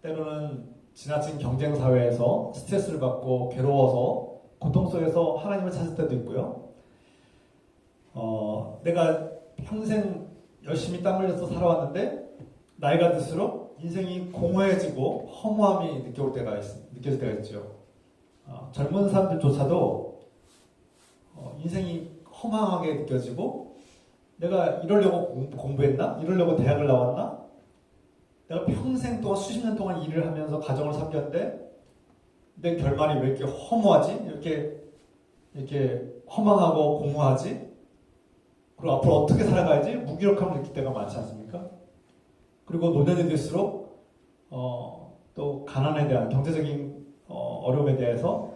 때로는 지나친 경쟁 사회에서 스트레스를 받고 괴로워서 고통 속에서 하나님을 찾을 때도 있고요. 내가 평생 열심히 땀 흘려서 살아왔는데 나이가 들수록 인생이 공허해지고 허무함이 느껴질 때가 있죠. 젊은 사람들조차도 인생이 허망하게 느껴지고 내가 이러려고 공부했나? 이러려고 대학을 나왔나? 내가 평생 동안 수십 년 동안 일을 하면서 가정을 섬겼는데 내 결말이 왜 이렇게 허무하지? 이렇게 허망하고 공허하지? 그리고 앞으로 어떻게 살아가야지? 무기력함을 느낄 때가 많지 않습니까? 그리고 노년이 될수록 또 가난에 대한 경제적인 어려움에 대해서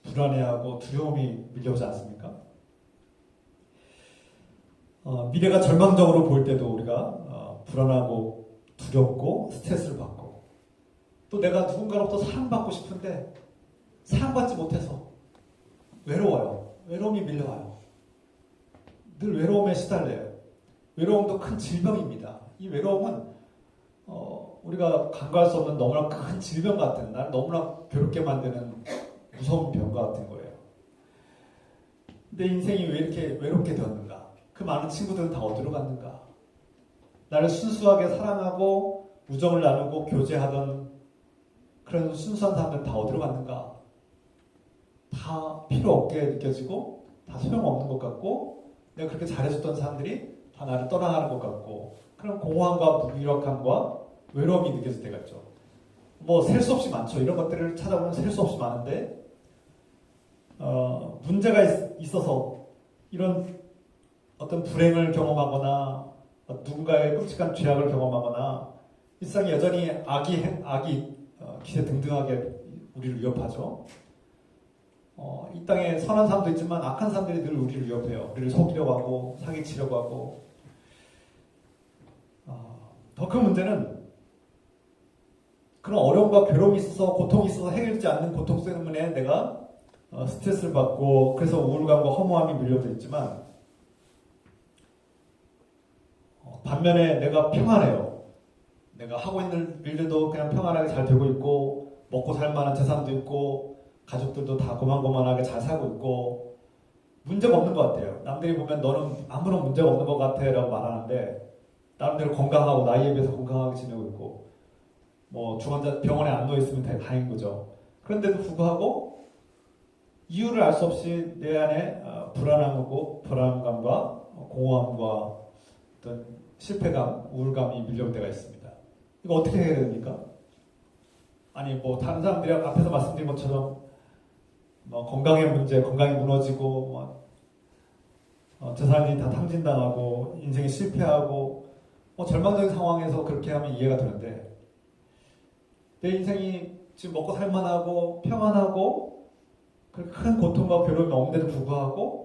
불안해하고 두려움이 밀려오지 않습니까? 미래가 절망적으로 보일 때도 우리가 불안하고 두렵고 스트레스를 받고 또 내가 누군가로부터 사랑받고 싶은데 사랑받지 못해서 외로워요. 외로움이 밀려와요. 늘 외로움에 시달려요. 외로움도 큰 질병입니다. 이 외로움은 우리가 간과할 수 없는 너무나 큰 질병 같은 나를 너무나 괴롭게 만드는 무서운 병과 같은 거예요. 내 인생이 왜 이렇게 외롭게 되었는가? 그 많은 친구들은 다 어디로 갔는가? 나를 순수하게 사랑하고 우정을 나누고 교제하던 그런 순수한 사람들은 다 어디로 갔는가? 다 필요 없게 느껴지고 다 소용없는 것 같고 내가 그렇게 잘해줬던 사람들이 다 나를 떠나가는 것 같고 그런 공허함과 무기력함과 외로움이 느껴질 때가 있죠. 뭐 셀 수 없이 많죠. 이런 것들을 찾아보면 셀 수 없이 많은데 문제가 있어서 이런 어떤 불행을 경험하거나 누군가의 끔찍한 죄악을 경험하거나 일상이 여전히 악이 기세등등하게 우리를 위협하죠. 이 땅에 선한 사람도 있지만 악한 사람들이 늘 우리를 위협해요. 우리를 속이려고 하고 사기치려고 하고 더 큰 문제는 그런 어려움과 괴로움이 있어서 고통이 있어서 해결되지 않는 고통 때문에 내가 스트레스를 받고 그래서 우울감과 허무함이 밀려져 있지만 반면에 내가 평안해요. 내가 하고 있는 일들도 그냥 평안하게 잘 되고 있고 먹고 살 만한 재산도 있고 가족들도 다 고만고만하게 잘 살고 있고 문제가 없는 것 같아요. 남들이 보면 너는 아무런 문제가 없는 것 같아 라고 말하는데 나름대로 건강하고 나이에 비해서 건강하게 지내고 있고 뭐 병원에 안 누워있으면 다행인 거죠. 그런데도 불구하고 이유를 알 수 없이 내 안에 불안감과 공허함과 어떤 실패감, 우울감이 밀려올 때가 있습니다. 이거 어떻게 해야 됩니까? 아니 뭐 다른 사람들이 앞에서 말씀드린 것처럼 뭐 건강의 문제, 건강이 무너지고 재산이 다 탕진당하고 인생이 실패하고 절망적인 상황에서 그렇게 하면 이해가 되는데 내 인생이 지금 먹고 살만하고 평안하고 그렇게 큰 고통과 괴로움이 없는데도 불구하고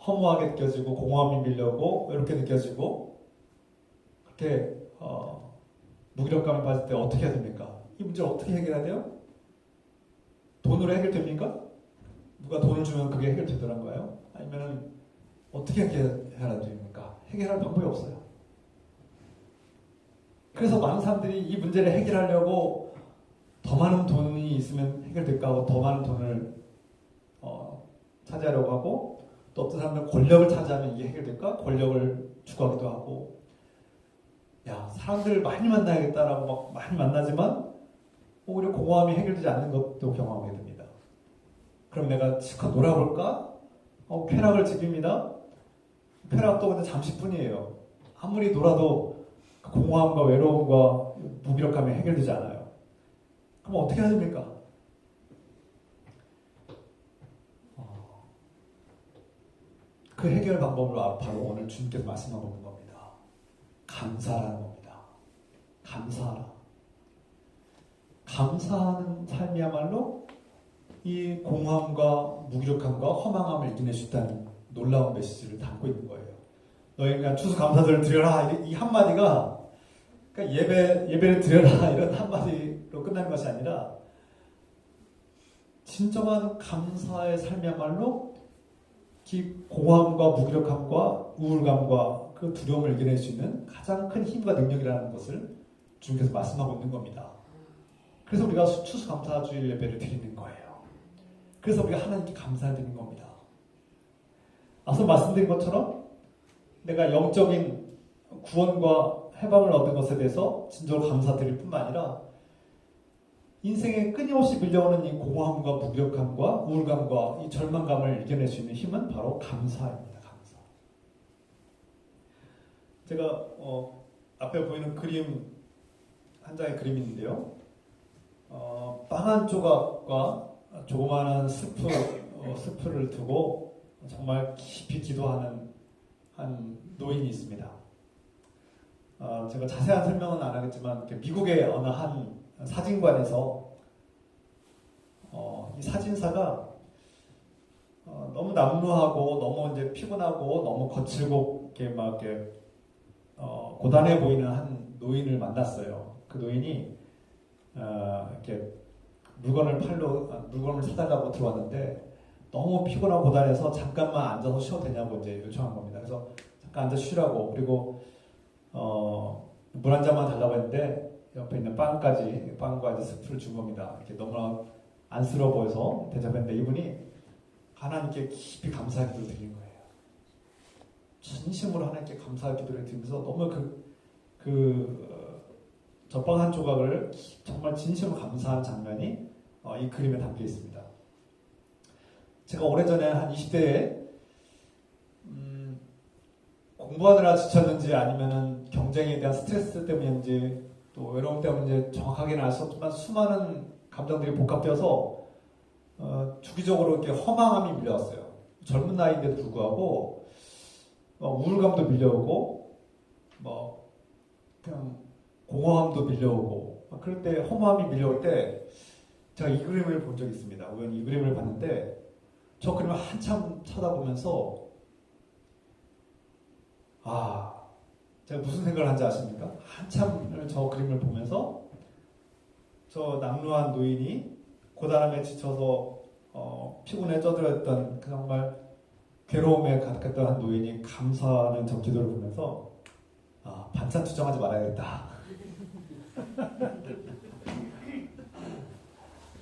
허무하게 느껴지고 공허함이 밀려오고 외롭게 느껴지고 그렇게 무기력감에 빠질 때 어떻게 해야 됩니까? 이 문제를 어떻게 해결해야 돼요? 돈으로 해결됩니까? 누가 돈을 주면 그게 해결되더란가요? 아니면 어떻게 해결해야 됩니까? 해결할 방법이 없어요. 그래서 많은 사람들이 이 문제를 해결하려고 더 많은 돈이 있으면 해결될까 하고 더 많은 돈을 차지하려고 하고, 또 어떤 사람들은 권력을 차지하면 이게 해결될까? 권력을 추구하기도 하고, 야, 사람들을 많이 만나야겠다라고 막 많이 만나지만 오히려 공허함이 해결되지 않는 것도 경험하게 됩니다. 그럼 내가 실컷 놀아볼까? 쾌락을 즐깁니다. 쾌락도 근데 잠시뿐이에요. 아무리 놀아도 공허함과 외로움과 무기력함이 해결되지 않아요. 그럼 어떻게 해야 됩니까? 그 해결 방법을 바로 오늘 주님께서 말씀하고 있는 겁니다. 감사라는 겁니다. 감사하라. 감사하는 삶이야말로 이 공허함과 무기력함과 허망함을 이겨낼 수 있다는 놀라운 메시지를 담고 있는 거예요. 너희 그냥 추수감사절을 드려라, 이 한마디가 그러니까 예배를 드려라 이런 한마디로 끝나는 것이 아니라 진정한 감사의 삶이야말로 이 공허함과 무기력함과 우울감과 그 두려움을 이겨낼 수 있는 가장 큰 힘과 능력이라는 것을 주님께서 말씀하고 있는 겁니다. 그래서 우리가 추수감사주일 예배를 드리는 거예요. 그래서 우리가 하나님께 감사드리는 겁니다. 앞서 말씀드린 것처럼 내가 영적인 구원과 해방을 얻은 것에 대해서 진정으로 감사드릴 뿐만 아니라 인생에 끊임없이 밀려오는 이 공허함과 무기력함과 우울감과 이 절망감을 이겨낼 수 있는 힘은 바로 감사입니다. 감사. 제가 앞에 보이는 그림 한 장의 그림이 있는데요. 빵 한 조각과 조그마한 스프를 두고 정말 깊이 기도하는 한 노인이 있습니다. 제가 자세한 설명은 안 하겠지만 미국의 어느 한 사진관에서 이 사진사가 너무 남루하고 너무 이제 피곤하고 너무 거칠고 이렇게 고단해 보이는 한 노인을 만났어요. 그 노인이 이렇게 물건을 사달라고 들어왔는데 너무 피곤하고 고단해서 잠깐만 앉아서 쉬어도 되냐고 이제 요청한 겁니다. 그래서 잠깐 앉아 쉬라고, 그리고 물 한 잔만 달라고 했는데 옆에 있는 빵과 이제 스프를 준 겁니다. 이렇게 너무나 안쓰러워 보여서 대접했는데 이분이 하나님께 깊이 감사의 기도를 드린 거예요. 진심으로 하나님께 감사의 기도를 드리면서 너무 젖빵 한 조각을 정말 진심으로 감사하는 장면이 이 그림에 담겨 있습니다. 제가 오래전에 한 20대에 공부하느라 지쳤는지 아니면은 경쟁에 대한 스트레스 때문인지 또 외로움 때문인지 정확하게는 알 수 없지만 수많은 감정들이 복합되어서 주기적으로 이렇게 허망함이 밀려왔어요. 젊은 나이인데도 불구하고 우울감도 밀려오고 그냥 공허함도 밀려오고 그럴 때 허무함이 밀려올 때 제가 이 그림을 본 적이 있습니다. 우연히 이 그림을 봤는데 저 그림을 한참 쳐다보면서 제가 무슨 생각을 한지 아십니까? 한참 저 그림을 보면서 저 남루한 노인이 고단함에 지쳐서 피곤에 쩌들었던 그 정말 괴로움에 가득했던 한 노인이 감사하는 저 기도를 보면서 반찬 투정하지 말아야겠다.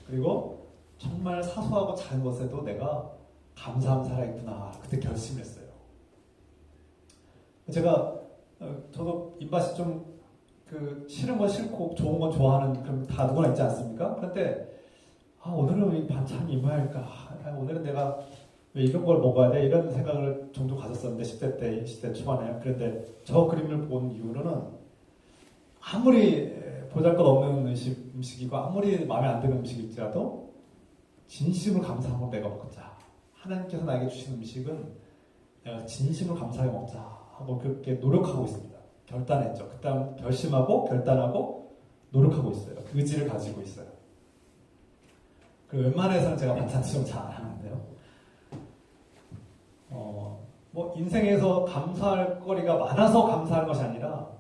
그리고 정말 사소하고 작은 것에도 내가 감사하며 살아있구나. 그때 결심했어요. 저도 입맛이 좀 싫은 건 싫고 좋은 건 좋아하는 그럼 다 누구나 있지 않습니까? 그런데 오늘은 이 반찬이 뭐할까? 오늘은 내가 왜 이런 걸 먹어야 돼? 이런 생각을 종종 가졌었는데 10대 초반에. 그런데 저 그림을 본 이후로는 아무리 보잘것없는 음식이고 아무리 마음에 안 드는 음식일지라도 진심으로 감사하고 내가 먹자. 하나님께서 나에게 주신 음식은 내가 진심으로 감사하게 먹자 하고 그렇게 노력하고 있습니다. 결단했죠. 그다음 결심하고 결단하고 노력하고 있어요. 그 의지를 가지고 있어요. 웬만해서는 제가 반찬 투정 잘 안 하는데요. 인생에서 감사할 거리가 많아서 감사하는 것이 아니라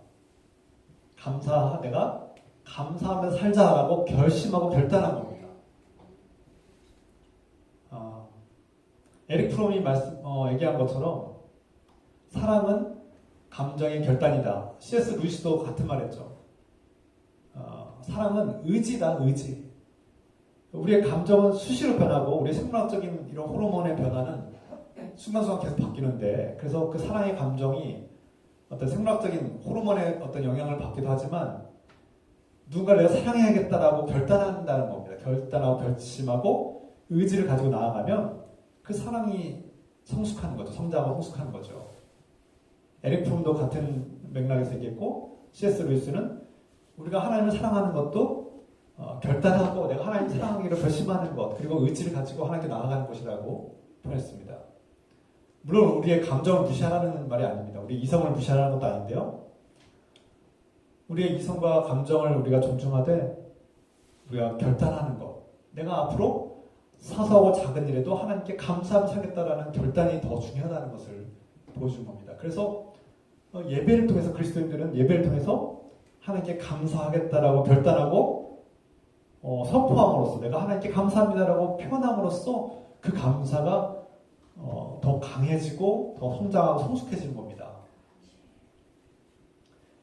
내가 감사하며 살자라고 결심하고 결단한 겁니다. 에릭 프롬이 얘기한 것처럼 사랑은 감정의 결단이다. C.S. 루이스도 같은 말했죠. 사랑은 의지다, 의지. 우리의 감정은 수시로 변하고 우리의 생물학적인 이런 호르몬의 변화는 순간순간 계속 바뀌는데, 그래서 그 사랑의 감정이 어떤 생물학적인 호르몬의 어떤 영향을 받기도 하지만 누군가를 내가 사랑해야겠다라고 결단한다는 겁니다. 결단하고 결심하고 의지를 가지고 나아가면 그 사랑이 성숙하는 거죠. 성장하고 성숙하는 거죠. 에릭 프롬도 같은 맥락에서 얘기했고, C.S. 루이스는 우리가 하나님을 사랑하는 것도 결단하고 내가 하나님을 사랑하기로 결심하는 것, 그리고 의지를 가지고 하나님께 나아가는 것이라고 표현했습니다. 물론 우리의 감정을 무시하라는 말이 아닙니다. 우리 이성을 무시하라는 것도 아닌데요. 우리의 이성과 감정을 우리가 존중하되 우리가 결단하는 것, 내가 앞으로 사소하고 작은 일에도 하나님께 감사하며 살겠다라는 결단이 더 중요하다는 것을 보여준 겁니다. 그래서 예배를 통해서, 그리스도인들은 예배를 통해서 하나님께 감사하겠다라고 결단하고 선포함으로써, 내가 하나님께 감사합니다라고 표현함으로써 그 감사가 더 강해지고 더 성장하고 성숙해지는 겁니다.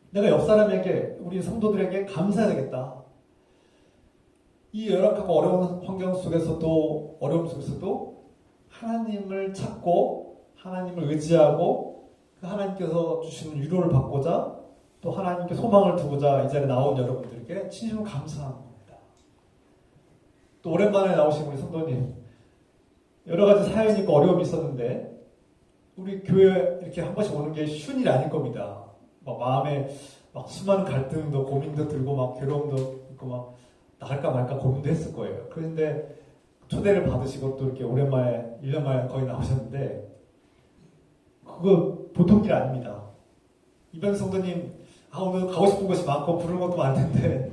내가 옆 사람에게, 우리 성도들에게 감사해야 되겠다. 이 열악하고 어려운 환경 속에서도, 어려움 속에서도 하나님을 찾고 하나님을 의지하고 그 하나님께서 주시는 위로를 받고자, 또 하나님께 소망을 두고자 이 자리에 나온 여러분들에게 진심으로 감사한 겁니다. 또 오랜만에 나오신 우리 성도님, 여러 가지 사연이 있고 어려움이 있었는데 우리 교회 이렇게 한 번씩 오는 게 쉬운 일이 아닐 겁니다. 막 마음에 막 수많은 갈등도, 고민도 들고 막 괴로움도 있고 막 나갈까 말까 고민도 했을 거예요. 그런데 초대를 받으시고 또 이렇게 오랜만에 1년 만에 거의 나오셨는데 그거 보통 일 아닙니다. 이병 성도님, 오늘 가고 싶은 곳이 많고 부르는 것도 많은데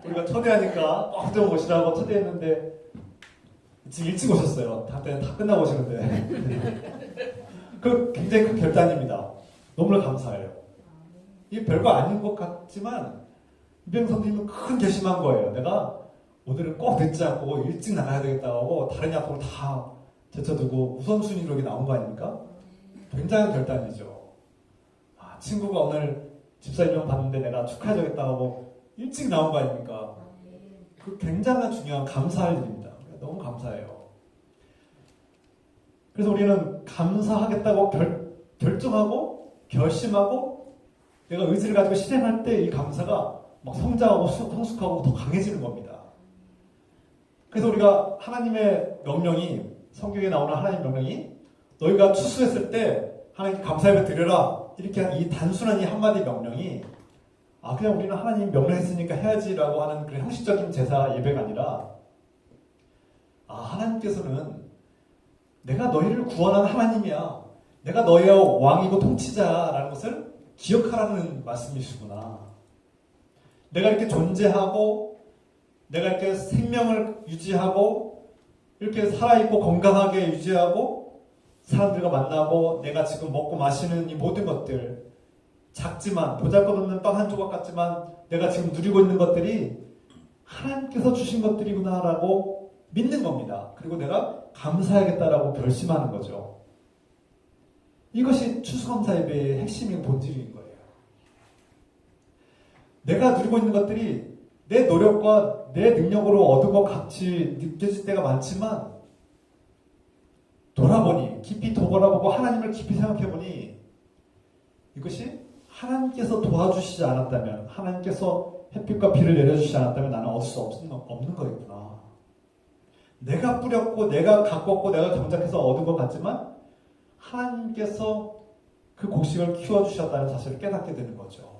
우리가 초대하니까 꼭 좀 오시라고 초대했는데 지금 일찍 오셨어요. 다 끝나고 오시는데. 그 굉장히 큰 결단입니다. 너무나 감사해요. 이게 별거 아닌 것 같지만 이병 선생님은 큰 결심한 거예요. 내가 오늘은 꼭 늦지 않고 일찍 나가야 되겠다고 하고 다른 약속을 다 제쳐두고 우선순위로 이렇게 나온 거 아닙니까? 굉장한 결단이죠. 친구가 오늘 집사님 봤는데 내가 축하해주겠다고 하고 일찍 나온 거 아닙니까? 그 굉장한 중요한 감사할 일입니다. 너무 감사해요. 그래서 우리는 감사하겠다고 결정하고 결심하고 내가 의지를 가지고 실행할 때 이 감사가 막 성장하고 성숙하고 더 강해지는 겁니다. 그래서 우리가 하나님의 명령이, 성경에 나오는 하나님의 명령이 너희가 추수했을 때 하나님께 감사예배 드려라, 이렇게 이 단순한 이 한마디 명령이 그냥 우리는 하나님 명령했으니까 해야지라고 하는 그런 형식적인 제사 예배가 아니라 하나님께서는 내가 너희를 구원한 하나님이야, 내가 너희의 왕이고 통치자라는 것을 기억하라는 말씀이시구나. 내가 이렇게 존재하고 내가 이렇게 생명을 유지하고 이렇게 살아있고 건강하게 유지하고 사람들과 만나고 내가 지금 먹고 마시는 이 모든 것들, 작지만 보잘것없는 빵 한 조각 같지만 내가 지금 누리고 있는 것들이 하나님께서 주신 것들이구나라고 믿는 겁니다. 그리고 내가 감사하겠다라고 결심하는 거죠. 이것이 추수감사 예배의 핵심인 본질인 거예요. 내가 누리고 있는 것들이 내 노력과 내 능력으로 얻은 것 같이 느껴질 때가 많지만 돌아보니, 깊이 돌아보고 하나님을 깊이 생각해보니 이것이 하나님께서 도와주시지 않았다면, 하나님께서 햇빛과 비를 내려주시지 않았다면 나는 얻을 수 없는 거였구나. 내가 뿌렸고 내가 가꿨고 내가 경작해서 얻은 것 같지만 하나님께서 그 곡식을 키워주셨다는 사실을 깨닫게 되는 거죠.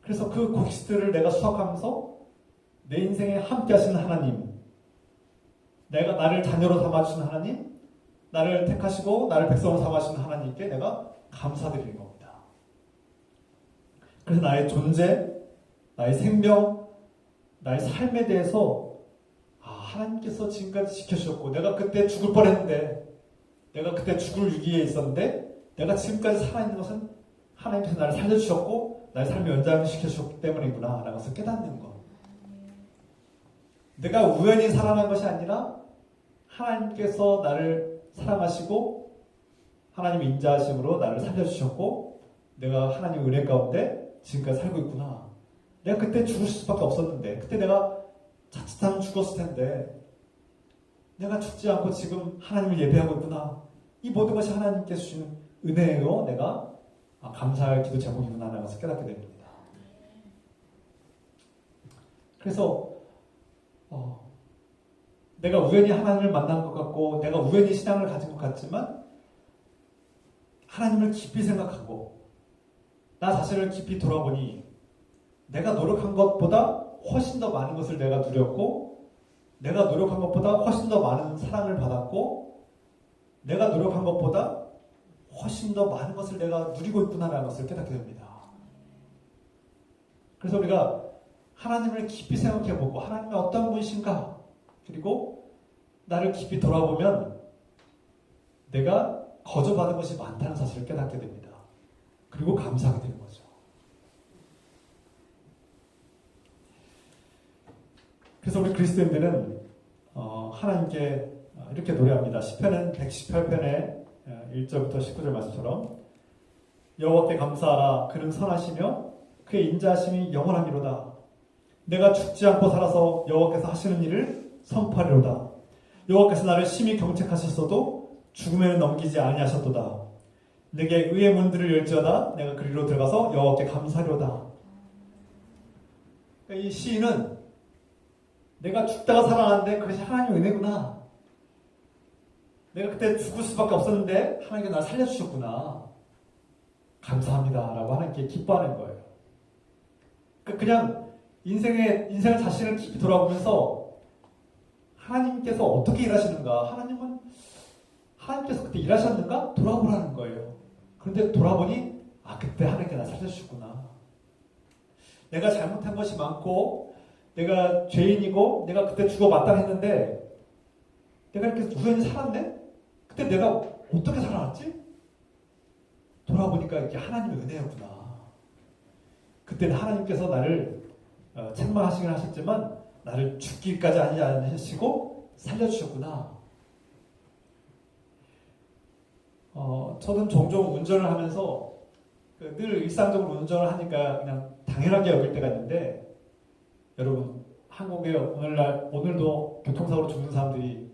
그래서 그 곡식들을 내가 수확하면서 내 인생에 함께 하시는 하나님, 나를 자녀로 삼아주시는 하나님, 나를 택하시고 나를 백성으로 삼아주시는 하나님께 내가 감사드리는 겁니다. 그래서 나의 존재, 나의 생명, 나의 삶에 대해서 하나님께서 지금까지 지켜주셨고, 내가 그때 죽을 뻔했는데, 내가 그때 죽을 위기에 있었는데 내가 지금까지 살아있는 것은 하나님께서 나를 살려주셨고 나의 삶을 연장시켜 주셨기 때문이구나 라는 것을 깨닫는 것. 내가 우연히 살아난 것이 아니라 하나님께서 나를 사랑하시고 하나님의 인자하심으로 나를 살려주셨고 내가 하나님의 은혜 가운데 지금까지 살고 있구나. 내가 그때 죽을 수밖에 없었는데 그때 내가 자칫하면 죽었을 텐데 내가 죽지 않고 지금 하나님을 예배하고 있구나. 이 모든 것이 하나님께서 주시는 은혜예요. 내가 감사할 기도 제목이구나 라는 것을 깨닫게 됩니다. 그래서 내가 우연히 하나님을 만난 것 같고 내가 우연히 신앙을 가진 것 같지만 하나님을 깊이 생각하고 나 자신을 깊이 돌아보니 내가 노력한 것보다 훨씬 더 많은 것을 내가 누렸고 내가 노력한 것보다 훨씬 더 많은 사랑을 받았고 내가 노력한 것보다 훨씬 더 많은 것을 내가 누리고 있구나라는 것을 깨닫게 됩니다. 그래서 우리가 하나님을 깊이 생각해보고 하나님이 어떤 분이신가 그리고 나를 깊이 돌아보면 내가 거저받은 것이 많다는 사실을 깨닫게 됩니다. 그리고 감사하게 되는 거죠. 그래서 우리 그리스도인들은 하나님께 이렇게 노래합니다. 시편은 118편의 1절부터 19절 말씀처럼 여호와께 감사하라. 그는 선하시며 그의 인자하심이 영원하미로다. 내가 죽지 않고 살아서 여호와께서 하시는 일을 선포하리로다. 여호와께서 나를 심히 경책하셨어도 죽음에는 넘기지 아니하셨도다. 내게 의의 문들을 열지어다. 내가 그리로 들어가서 여호와께 감사하리로다. 이 시인은 내가 죽다가 살아났는데 그것이 하나님의 은혜구나. 내가 그때 죽을 수밖에 없었는데 하나님께 나를 살려주셨구나. 감사합니다 라고 하나님께 기뻐하는 거예요. 그냥 인생을 자신을 깊이 돌아보면서 하나님께서 어떻게 일하시는가, 하나님께서 그때 일하셨는가 돌아보라는 거예요. 그런데 돌아보니 그때 하나님께 나 살려주셨구나. 내가 잘못한 것이 많고 내가 죄인이고 내가 그때 죽어 마땅했는데 내가 이렇게 우연히 살았네? 그때 내가 어떻게 살아났지? 돌아보니까 이게 하나님의 은혜였구나. 그때는 하나님께서 나를 책망하시긴 하셨지만 나를 죽기까지 아니하시고 살려주셨구나. 저는 종종 운전을 하면서 늘 일상적으로 운전을 하니까 그냥 당연하게 여길 때가 있는데 여러분 한국에 오늘도 교통사고로 죽는 사람들이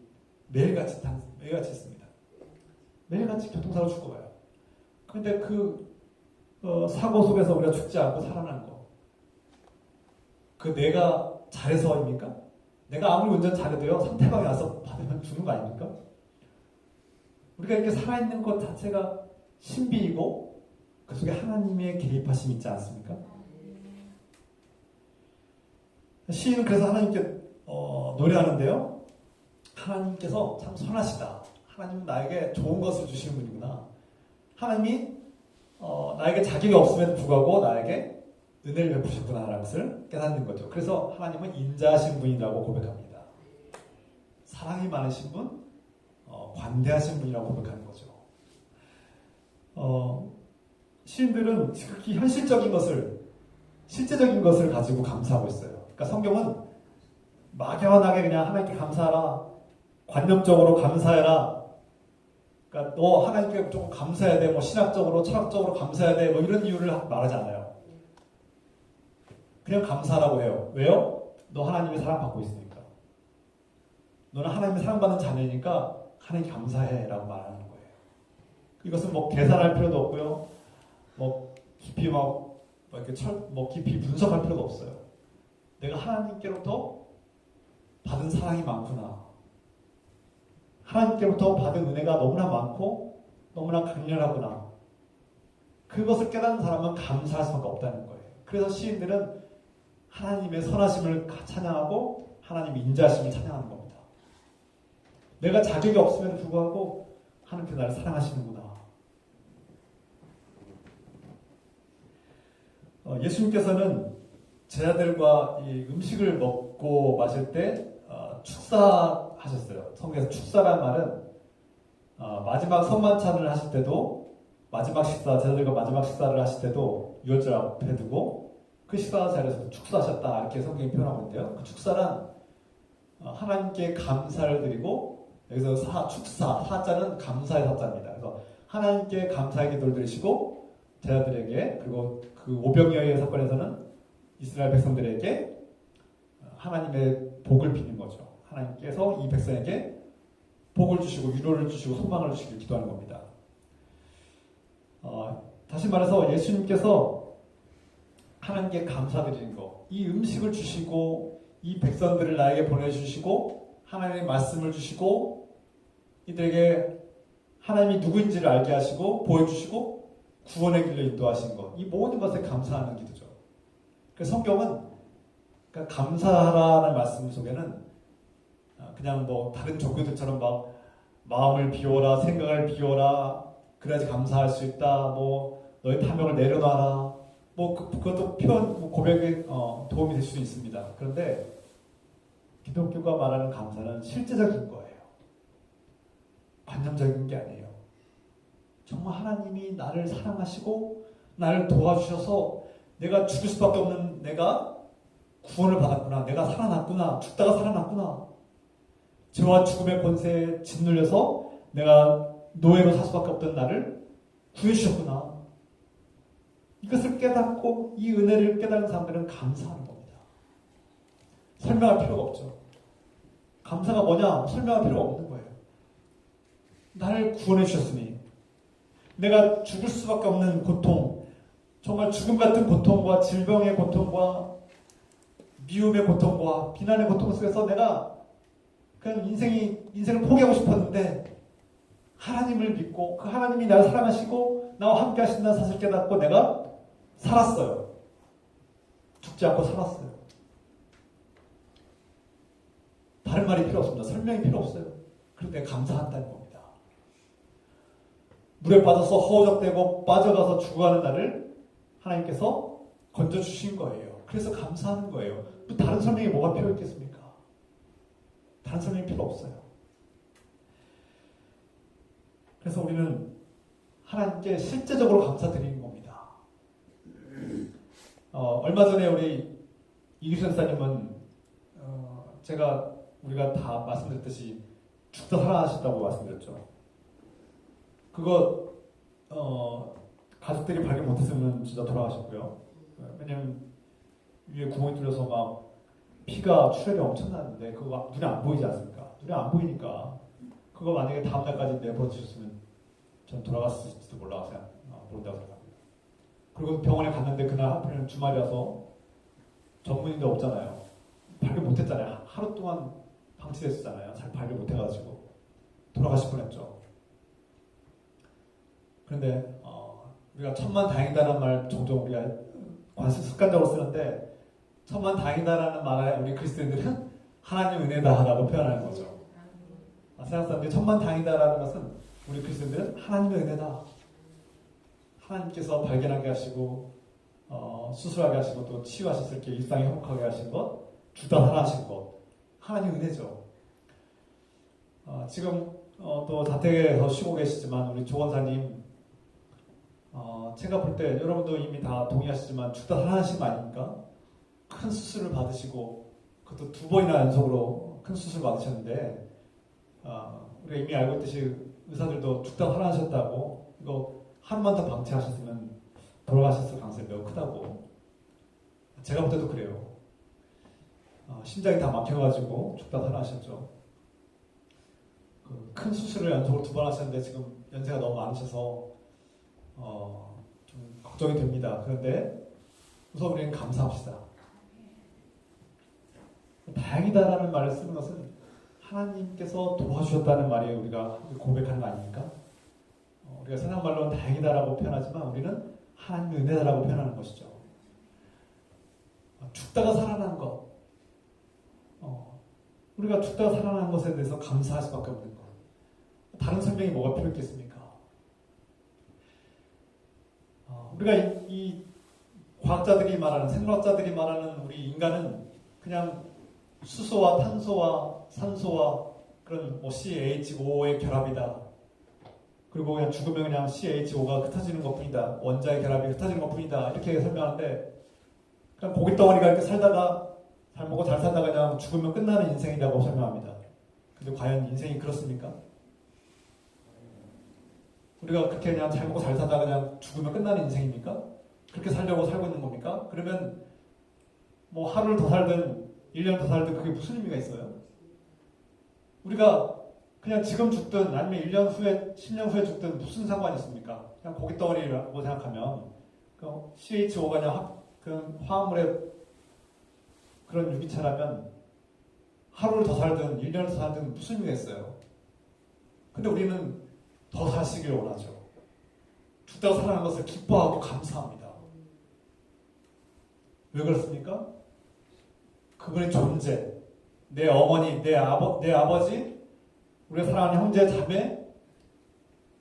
매일같이 있습니다. 매일같이 교통사고로 죽어가요. 그런데 그 사고 속에서 우리가 죽지 않고 살아난 거, 그 내가 잘해서입니까? 내가 아무리 운전 잘해도요 상대방이 와서 받으면 죽는 거 아닙니까? 우리가 이렇게 살아있는 것 자체가 신비이고 그 속에 하나님의 개입하심이 있지 않습니까? 시인은 그래서 하나님께 노래하는데요. 하나님께서 참 선하시다. 하나님은 나에게 좋은 것을 주시는 분이구나. 하나님이 나에게 자격이 없음에도 불구하고 나에게 은혜를 베푸셨구나라는 것을 깨닫는 거죠. 그래서 하나님은 인자하신 분이라고 고백합니다. 사랑이 많으신 분, 관대하신 분이라고 고백하는 거죠. 시인들은 지극히 현실적인 것을, 실제적인 것을 가지고 감사하고 있어요. 그러니까 성경은 막연하게 그냥 하나님께 감사하라, 관념적으로 감사해라, 그러니까 너 하나님께 조금 감사해야 돼, 뭐 신학적으로, 철학적으로 감사해야 돼, 뭐 이런 이유를 말하지 않아요. 그냥 감사하라고 해요. 왜요? 너 하나님의 사랑받고 있으니까. 너는 하나님의 사랑받는 자녀니까 하나님 감사해 라고 말하는 거예요. 이것은 뭐 계산할 필요도 없고요. 뭐 깊이 깊이 분석할 필요도 없어요. 내가 하나님께로부터 받은 사랑이 많구나. 하나님께로부터 받은 은혜가 너무나 많고 너무나 강렬하구나. 그것을 깨닫는 사람은 감사할 수밖에 없다는 거예요. 그래서 시인들은 하나님의 선하심을 찬양하고 하나님의 인자하심을 찬양하는 겁니다. 내가 자격이 없음에도 불구하고 하나님께서 나를 사랑하시는구나. 예수님께서는 제자들과 이 음식을 먹고 마실 때 축사하셨어요. 성경에서 축사란 말은 마지막 성만찬을 하실 때도 마지막 식사, 제자들과 마지막 식사를 하실 때도 유월절 앞에 두고 그 식사 자리에서 축사하셨다 이렇게 성경이 표현하고 있는데요. 그 축사란 하나님께 감사를 드리고 여기서 축사, 사자는 감사의 사자입니다. 그래서 하나님께 감사의 기도를 드리시고 제자들에게 그리고 그 오병이어의 사건에서는 이스라엘 백성들에게 하나님의 복을 비는 거죠. 하나님께서 이 백성에게 복을 주시고 위로를 주시고 소망을 주시길 기도하는 겁니다. 다시 말해서 예수님께서 하나님께 감사드리는 것, 이 음식을 주시고 이 백성들을 나에게 보내주시고 하나님의 말씀을 주시고 이들에게 하나님이 누구인지를 알게 하시고 보여주시고 구원의 길로 인도하신 것, 이 모든 것에 감사하는 기도죠. 그래서 성경은 그러니까 감사하라는 말씀 속에는 그냥 뭐 다른 종교들처럼 막 마음을 비워라, 생각을 비워라, 그래야지 감사할 수 있다, 뭐 너의 탐욕을 내려놔라, 뭐 그것도 표현 고백에 도움이 될 수 있습니다. 그런데 기독교가 말하는 감사는 실제적인 거예요. 관념적인 게 아니에요. 정말 하나님이 나를 사랑하시고 나를 도와주셔서 내가 죽을 수밖에 없는 내가 구원을 받았구나, 내가 살아났구나, 죽다가 살아났구나, 죄와 죽음의 권세에 짓눌려서 내가 노예로 살 수밖에 없던 나를 구해주셨구나. 이것을 깨닫고 이 은혜를 깨달은 사람들은 감사하는 겁니다. 설명할 필요가 없죠. 감사가 뭐냐? 설명할 필요가 없는 거예요. 나를 구원해 주셨으니 내가 죽을 수밖에 없는 고통, 정말 죽음 같은 고통과 질병의 고통과 미움의 고통과 비난의 고통 속에서 내가 그냥 인생을 포기하고 싶었는데 하나님을 믿고 그 하나님이 나를 사랑하시고 나와 함께 하신다는 사실을 깨닫고 내가 살았어요. 죽지 않고 살았어요. 다른 말이 필요 없습니다. 설명이 필요 없어요. 그리고 내가 감사한다는 겁니다. 물에 빠져서 허우적대고 빠져가서 죽어가는 나를 하나님께서 건져주신 거예요. 그래서 감사하는 거예요. 또 다른 설명이 뭐가 필요 있겠습니까? 다른 설명이 필요 없어요. 그래서 우리는 하나님께 실제적으로 감사드리는 겁니다. 얼마 전에 우리 이규선 목사님은 우리가 다 말씀드렸듯이 죽다 살아나셨다고 말씀드렸죠. 그거 가족들이 발견 못했으면 진짜 돌아가셨고요. 왜냐면 위에 구멍이 뚫려서 막 피가 출혈이 엄청났는데 그거 막 눈에 안 보이지 않습니까? 눈에 안 보이니까 그거 만약에 다음 날까지 내버려 주셨으면 전 돌아갔을지도 모른다고 생각합니다. 그리고 병원에 갔는데 그날 하필이면 주말이라서 전문의도 없잖아요. 발견 못했잖아요. 하루 동안 방치됐었잖아요. 잘 발견 못해가지고 돌아가실 뻔했죠. 그런데 우리가 천만다행이다라는 말 종종 우리가 습관적으로 쓰는데 천만다행이다라는 말에 우리 그리스도인들은 하나님의 은혜다라고 표현하는 거죠. 세상 사람들이 천만다행이다라는 것은 우리 그리스도인들은 하나님의 은혜다. 하나님께서 발견하게 하시고 수술하게 하시고 또 치유하실 수 있게 일상이 회복하게 하신 것, 죽다 살아나신 것, 하나님의 은혜죠. 지금 또 자택에서 쉬고 계시지만 우리 조원사님 제가 볼 때 여러분도 이미 다 동의하시지만 죽다 살아나신 거 아닙니까? 큰 수술을 받으시고 그것도 2번이나 연속으로 큰 수술 받으셨는데 우리가 이미 알고 있듯이 의사들도 죽다 살아나셨다고 이거 하루만 더 방치하셨으면 돌아가셨을 가능성이 매우 크다고. 제가 볼 때도 그래요. 심장이 다 막혀가지고 죽다 살아나셨죠. 큰 수술을 연속으로 2번 하셨는데 지금 연세가 너무 많으셔서 좀 걱정이 됩니다. 그런데 우선 우리는 감사합시다. 다행이다라는 말을 쓰는 것은 하나님께서 도와주셨다는 말이 우리가 고백하는 거 아닙니까? 우리가 세상 말로는 다행이다라고 표현하지만 우리는 하나님의 은혜다라고 표현하는 것이죠. 죽다가 살아난 것, 우리가 죽다가 살아난 것에 대해서 감사할 수밖에 없는 것. 다른 설명이 뭐가 필요 있겠습니까? 우리가 이 과학자들이 말하는, 생물학자들이 말하는 우리 인간은 그냥 수소와 탄소와 산소와 그런 CH5의 결합이다. 그리고 그냥 죽으면 그냥 CHO가 흩어지는 것뿐이다. 원자의 결합이 흩어지는 것뿐이다. 이렇게 설명하는데 그냥 고깃덩어리가 이렇게 살다가 잘 먹고 잘 살다가 그냥 죽으면 끝나는 인생이라고 설명합니다. 근데 과연 인생이 그렇습니까? 우리가 그렇게 그냥 잘 먹고 잘 살다가 그냥 죽으면 끝나는 인생입니까? 그렇게 살려고 살고 있는 겁니까? 그러면 뭐 하루를 더 살든 1년 더 살든 그게 무슨 의미가 있어요? 우리가 그냥 지금 죽든 아니면 1년 후에 10년 후에 죽든 무슨 상관이 있습니까? 그냥 고깃덩어리라고 생각하면 CHO가 그냥 그 화합물의 그런 유기체라면 하루를 더 살든 1년을 더 살든 무슨 의미가 있어요? 근데 우리는 더 사시길 원하죠. 죽다가 살아난 것을 기뻐하고 감사합니다. 왜 그렇습니까? 그분의 존재, 내 어머니, 내 아버지, 우리가 사랑하는 형제, 자매,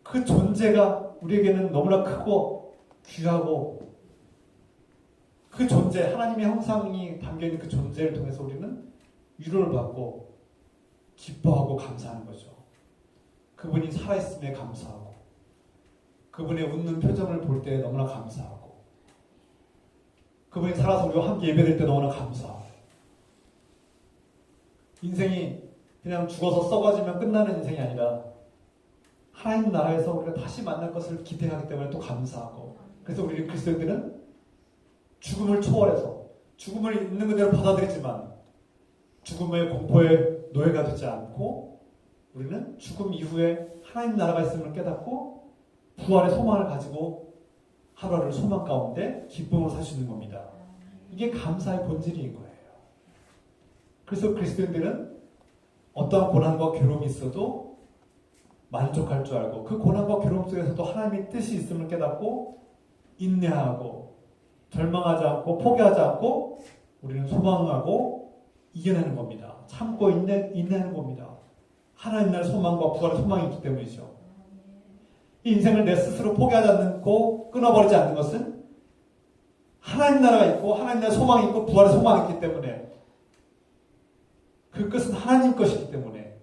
그 존재가 우리에게는 너무나 크고 귀하고 그 존재, 하나님의 형상이 담겨있는 그 존재를 통해서 우리는 위로를 받고 기뻐하고 감사하는 거죠. 그분이 살아있음에 감사하고 그분의 웃는 표정을 볼 때 너무나 감사하고 그분이 살아서 우리와 함께 예배될 때 너무나 감사하고 인생이 그냥 죽어서 썩어지면 끝나는 인생이 아니라 하나님 나라에서 우리가 다시 만날 것을 기대하기 때문에 또 감사하고 그래서 우리 그리스도인들은 죽음을 초월해서 죽음을 있는 그대로 받아들이지만 죽음의 공포에 노예가 되지 않고 우리는 죽음 이후에 하나님 나라가 있음을 깨닫고 부활의 소망을 가지고 하루하루를 소망 가운데 기쁨으로 살 수 있는 겁니다. 이게 감사의 본질인 거예요. 그래서 그리스도인들은 어떠한 고난과 괴로움이 있어도 만족할 줄 알고 그 고난과 괴로움 속에서도 하나님의 뜻이 있음을 깨닫고 인내하고 절망하지 않고 포기하지 않고 우리는 소망하고 이겨내는 겁니다. 참고 인내하는 겁니다. 하나님 나라의 소망과 부활의 소망이 있기 때문이죠. 이 인생을 내 스스로 포기하지 않고 끊어버리지 않는 것은 하나님 나라가 있고 하나님 나라의 소망이 있고 부활의 소망이 있기 때문에 그 끝은 하나님 것이기 때문에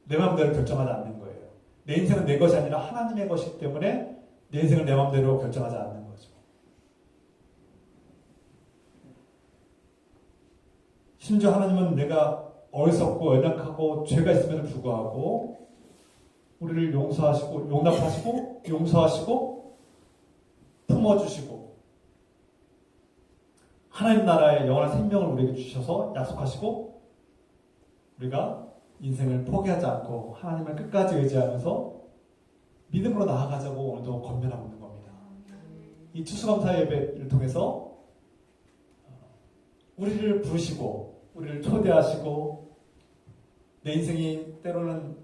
내 마음대로 결정하지 않는 거예요. 내 인생은 내 것이 아니라 하나님의 것이기 때문에 내 인생을 내 마음대로 결정하지 않는 거죠. 심지어 하나님은 내가 어리석고 연약하고 죄가 있음에도 불구하고 우리를 용서하시고 용납하시고 용서하시고 품어주시고 하나님 나라의 영원한 생명을 우리에게 주셔서 약속하시고 우리가 인생을 포기하지 않고 하나님을 끝까지 의지하면서 믿음으로 나아가자고 오늘도 권면하고 있는 겁니다. 이 추수감사 예배를 통해서 우리를 부르시고 우리를 초대하시고 내 인생이 때로는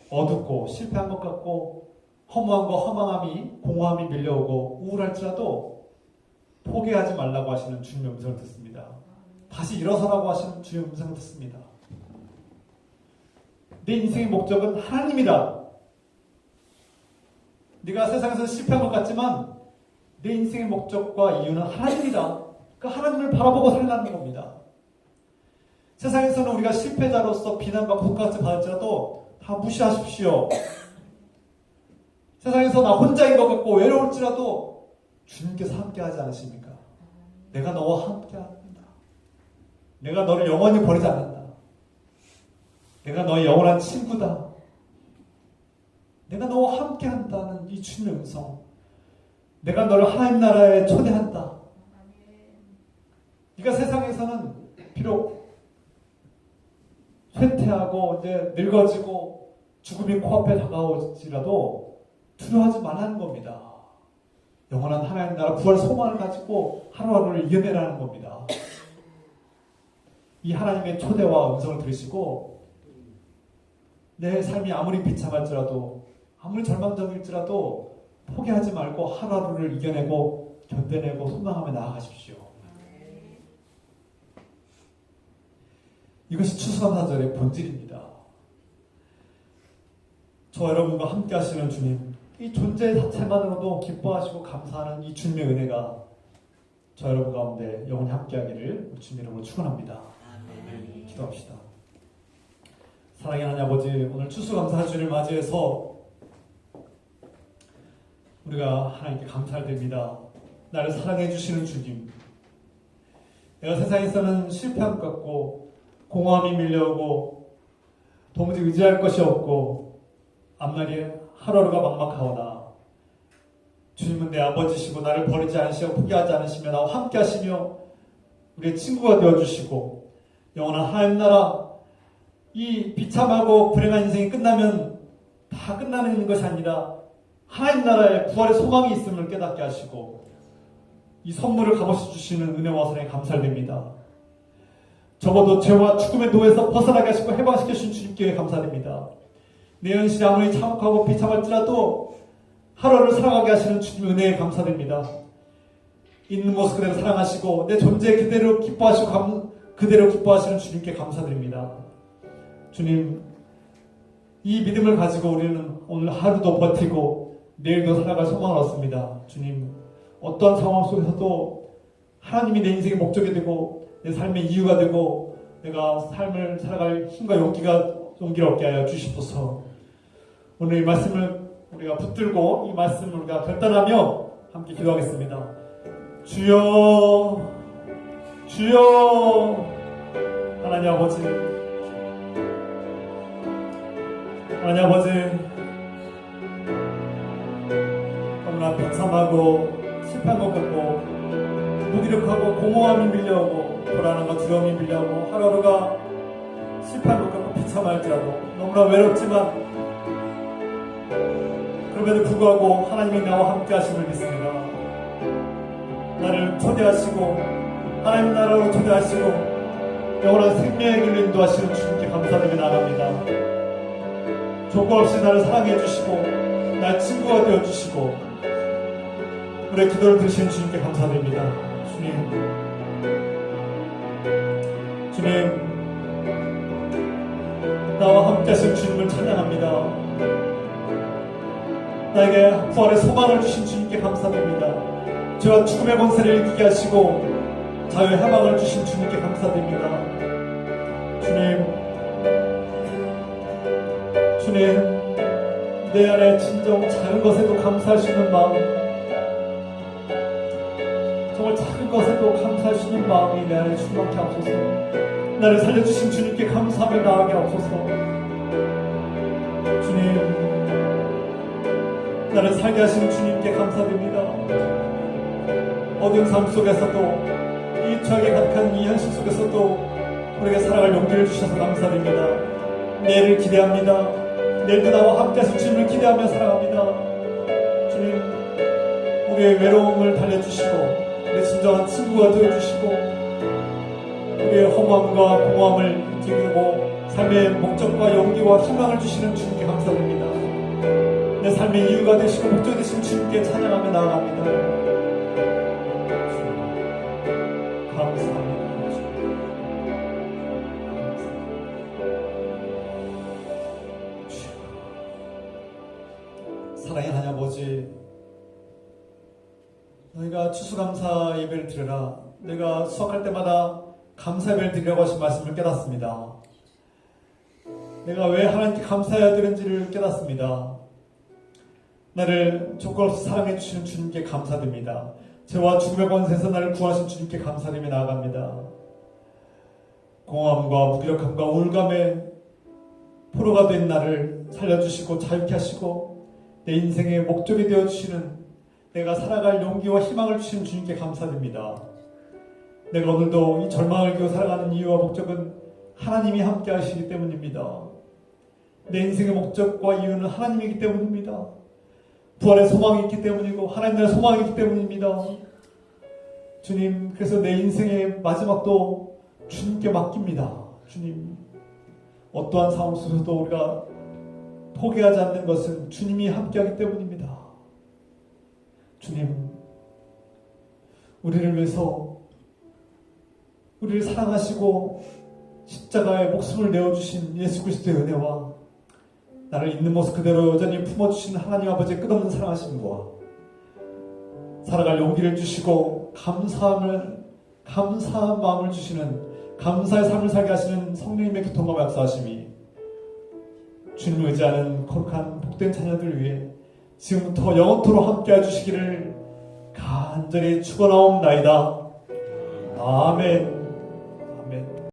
어둡고 실패한 것 같고 허무함과 허망함이 공허함이 밀려오고 우울할지라도 포기하지 말라고 하시는 주님의 음성을 듣습니다. 다시 일어서라고 하시는 주님의 음성을 듣습니다. 내 인생의 목적은 하나님이다. 네가 세상에서 실패한 것 같지만 내 인생의 목적과 이유는 하나님이다. 그 하나님을 바라보고 살라는 겁니다. 세상에서는 우리가 실패자로서 비난받고 국가같이 받을지라도 다 무시하십시오. 세상에서 나 혼자인 것 같고 외로울지라도 주님께서 함께하지 않으십니까? 내가 너와 함께한다. 내가 너를 영원히 버리지 않는다. 내가 너의 영원한 친구다. 내가 너와 함께한다는 이 주님의 음성. 내가 너를 하나님 나라에 초대한다. 네가 세상에서는 비록 쇠퇴하고 이제 늙어지고 죽음이 코앞에 다가오지라도 두려워하지 말라는 겁니다. 영원한 하나님 나라 부활 소망을 가지고 하루하루를 이겨내라는 겁니다. 이 하나님의 초대와 음성을 들으시고 내 삶이 아무리 비참할지라도 아무리 절망적일지라도 포기하지 말고 하루하루를 이겨내고 견뎌내고 소망하며 나아가십시오. 이것이 추수감사절의 본질입니다. 저와 여러분과 함께 하시는 주님, 이 존재 자체만으로도 기뻐하시고 감사하는 이 주님의 은혜가 저와 여러분 가운데 영원히 함께하기를 주님 이름으로 축원합니다. 기도합시다. 사랑의 하나님 아버지, 오늘 추수감사주를 맞이해서 우리가 하나님께 감사를 드립니다. 나를 사랑해 주시는 주님. 내가 세상에서는 실패한 것 같고 공허함이 밀려오고 도무지 의지할 것이 없고 앞날이 하루하루가 막막하오나 주님은 내 아버지시고 나를 버리지 않으시고 포기하지 않으시며 나와 함께 하시며 우리의 친구가 되어주시고 영원한 하나님 나라 이 비참하고 불행한 인생이 끝나면 다 끝나는 것이 아니라 하나님 나라에 부활의 소망이 있음을 깨닫게 하시고 이 선물을 값없이 주시는 은혜와 사랑에 감사드립니다. 적어도 죄와 죽음의 노예에서 벗어나게 하시고 해방시켜 주신 주님께 감사드립니다. 내 현실이 아무리 참혹하고 비참할지라도 하루를 살아가게 하시는 주님 은혜에 감사드립니다. 있는 모습 그대로 사랑하시고 내 존재 그대로 기뻐하시고 그대로 기뻐하시는 주님께 감사드립니다. 주님, 이 믿음을 가지고 우리는 오늘 하루도 버티고 내일도 살아갈 소망을 얻습니다. 주님, 어떠한 상황 속에서도 하나님이 내 인생의 목적이 되고 내 삶의 이유가 되고 내가 삶을 살아갈 힘과 용기를 얻게 하여 주시옵소서. 오늘 이 말씀을 우리가 붙들고 이 말씀을 우리가 결단하며 함께 기도하겠습니다. 주여, 주여, 하나님 아버지, 하나님 아버지, 너무나 비참하고 실패한 것 같고 무기력하고 공허함이 밀려오고 불안함과 두려움이 밀려오고 하루하루가 실패한 것 같고 비참할지라도 너무나 외롭지만 그럼에도 불구하고 하나님이 나와 함께 하심을 믿습니다. 나를 초대하시고 하나님 나라로 초대하시고 영원한 생명의 길로 인도하시는 주님께 감사드리며 나갑니다. 조건 없이 나를 사랑해 주시고 나의 친구가 되어주시고 우리의 기도를 들으시는 주님께 감사드립니다. 주님, 나와 함께 하신 주님을 찬양합니다. 나에게 부활의 소망을 주신 주님께 감사드립니다. 죄와 죽음의 권세를 이기게 하시고 자유의 해방을 주신 주님께 감사드립니다. 주님, 내 안에 진정 작은 것에도 감사할 수 있는 마음, 정말 작은 것에도 감사할 수 있는 마음이 내 안에 충만케 하옵소서. 나를 살려주신 주님께 감사하며 나아가게 하옵소서. 주님, 나를 살게 하시는 주님께 감사드립니다. 어두운 삶 속에서도 이 죄악에 가득한 이 현실 속에서도 우리에게 살아갈 용기를 주셔서 감사드립니다. 내일을 기대합니다. 내일도 나와 함께 하신 주님을 기대하며 살아갑니다. 주님, 우리의 외로움을 달래주시고 우리의 진정한 친구가 되어주시고 우리의 허무함과 공허함을 이기고 삶의 목적과 용기와 희망을 주시는 주님께 감사드립니다. 내 삶의 이유가 되시고 목적이 되신 주님께 찬양하며 나아갑니다. 감사합니다. 사랑의 하나님 아버지, 너희가 추수감사 예배를 드려라. 내가 수학할 때마다 감사 예배를 드리라고 하신 말씀을 깨닫습니다. 내가 왜 하나님께 감사해야 되는지를 깨닫습니다. 나를 조건 없이 사랑해 주시는 주님께 감사드립니다. 죄와 죽음의 권세에서 나를 구하신 주님께 감사드리며 나아갑니다. 공허함과 무기력함과 우울감에 포로가 된 나를 살려주시고 자유케 하시고 내 인생의 목적이 되어주시는 내가 살아갈 용기와 희망을 주시는 주님께 감사드립니다. 내가 오늘도 이 절망을 기고 살아가는 이유와 목적은 하나님이 함께 하시기 때문입니다. 내 인생의 목적과 이유는 하나님이기 때문입니다. 부활의 소망이 있기 때문이고 하나님 나라의 소망이 있기 때문입니다. 주님, 그래서 내 인생의 마지막도 주님께 맡깁니다. 주님, 어떠한 상황 속에서도 우리가 포기하지 않는 것은 주님이 함께하기 때문입니다. 주님, 우리를 위해서 우리를 사랑하시고 십자가에 목숨을 내어주신 예수 그리스도의 은혜와 나를 있는 모습 그대로 여전히 품어주신 하나님 아버지의 끝없는 사랑하심과 살아갈 용기를 주시고 감사한 마음을 주시는 감사의 삶을 살게 하시는 성령님의 교통과 역사하심이 주님을 의지하는 거룩한 복된 자녀들 위해 지금부터 영원토록 함께 해주시기를 간절히 축원하옵나이다. 아멘.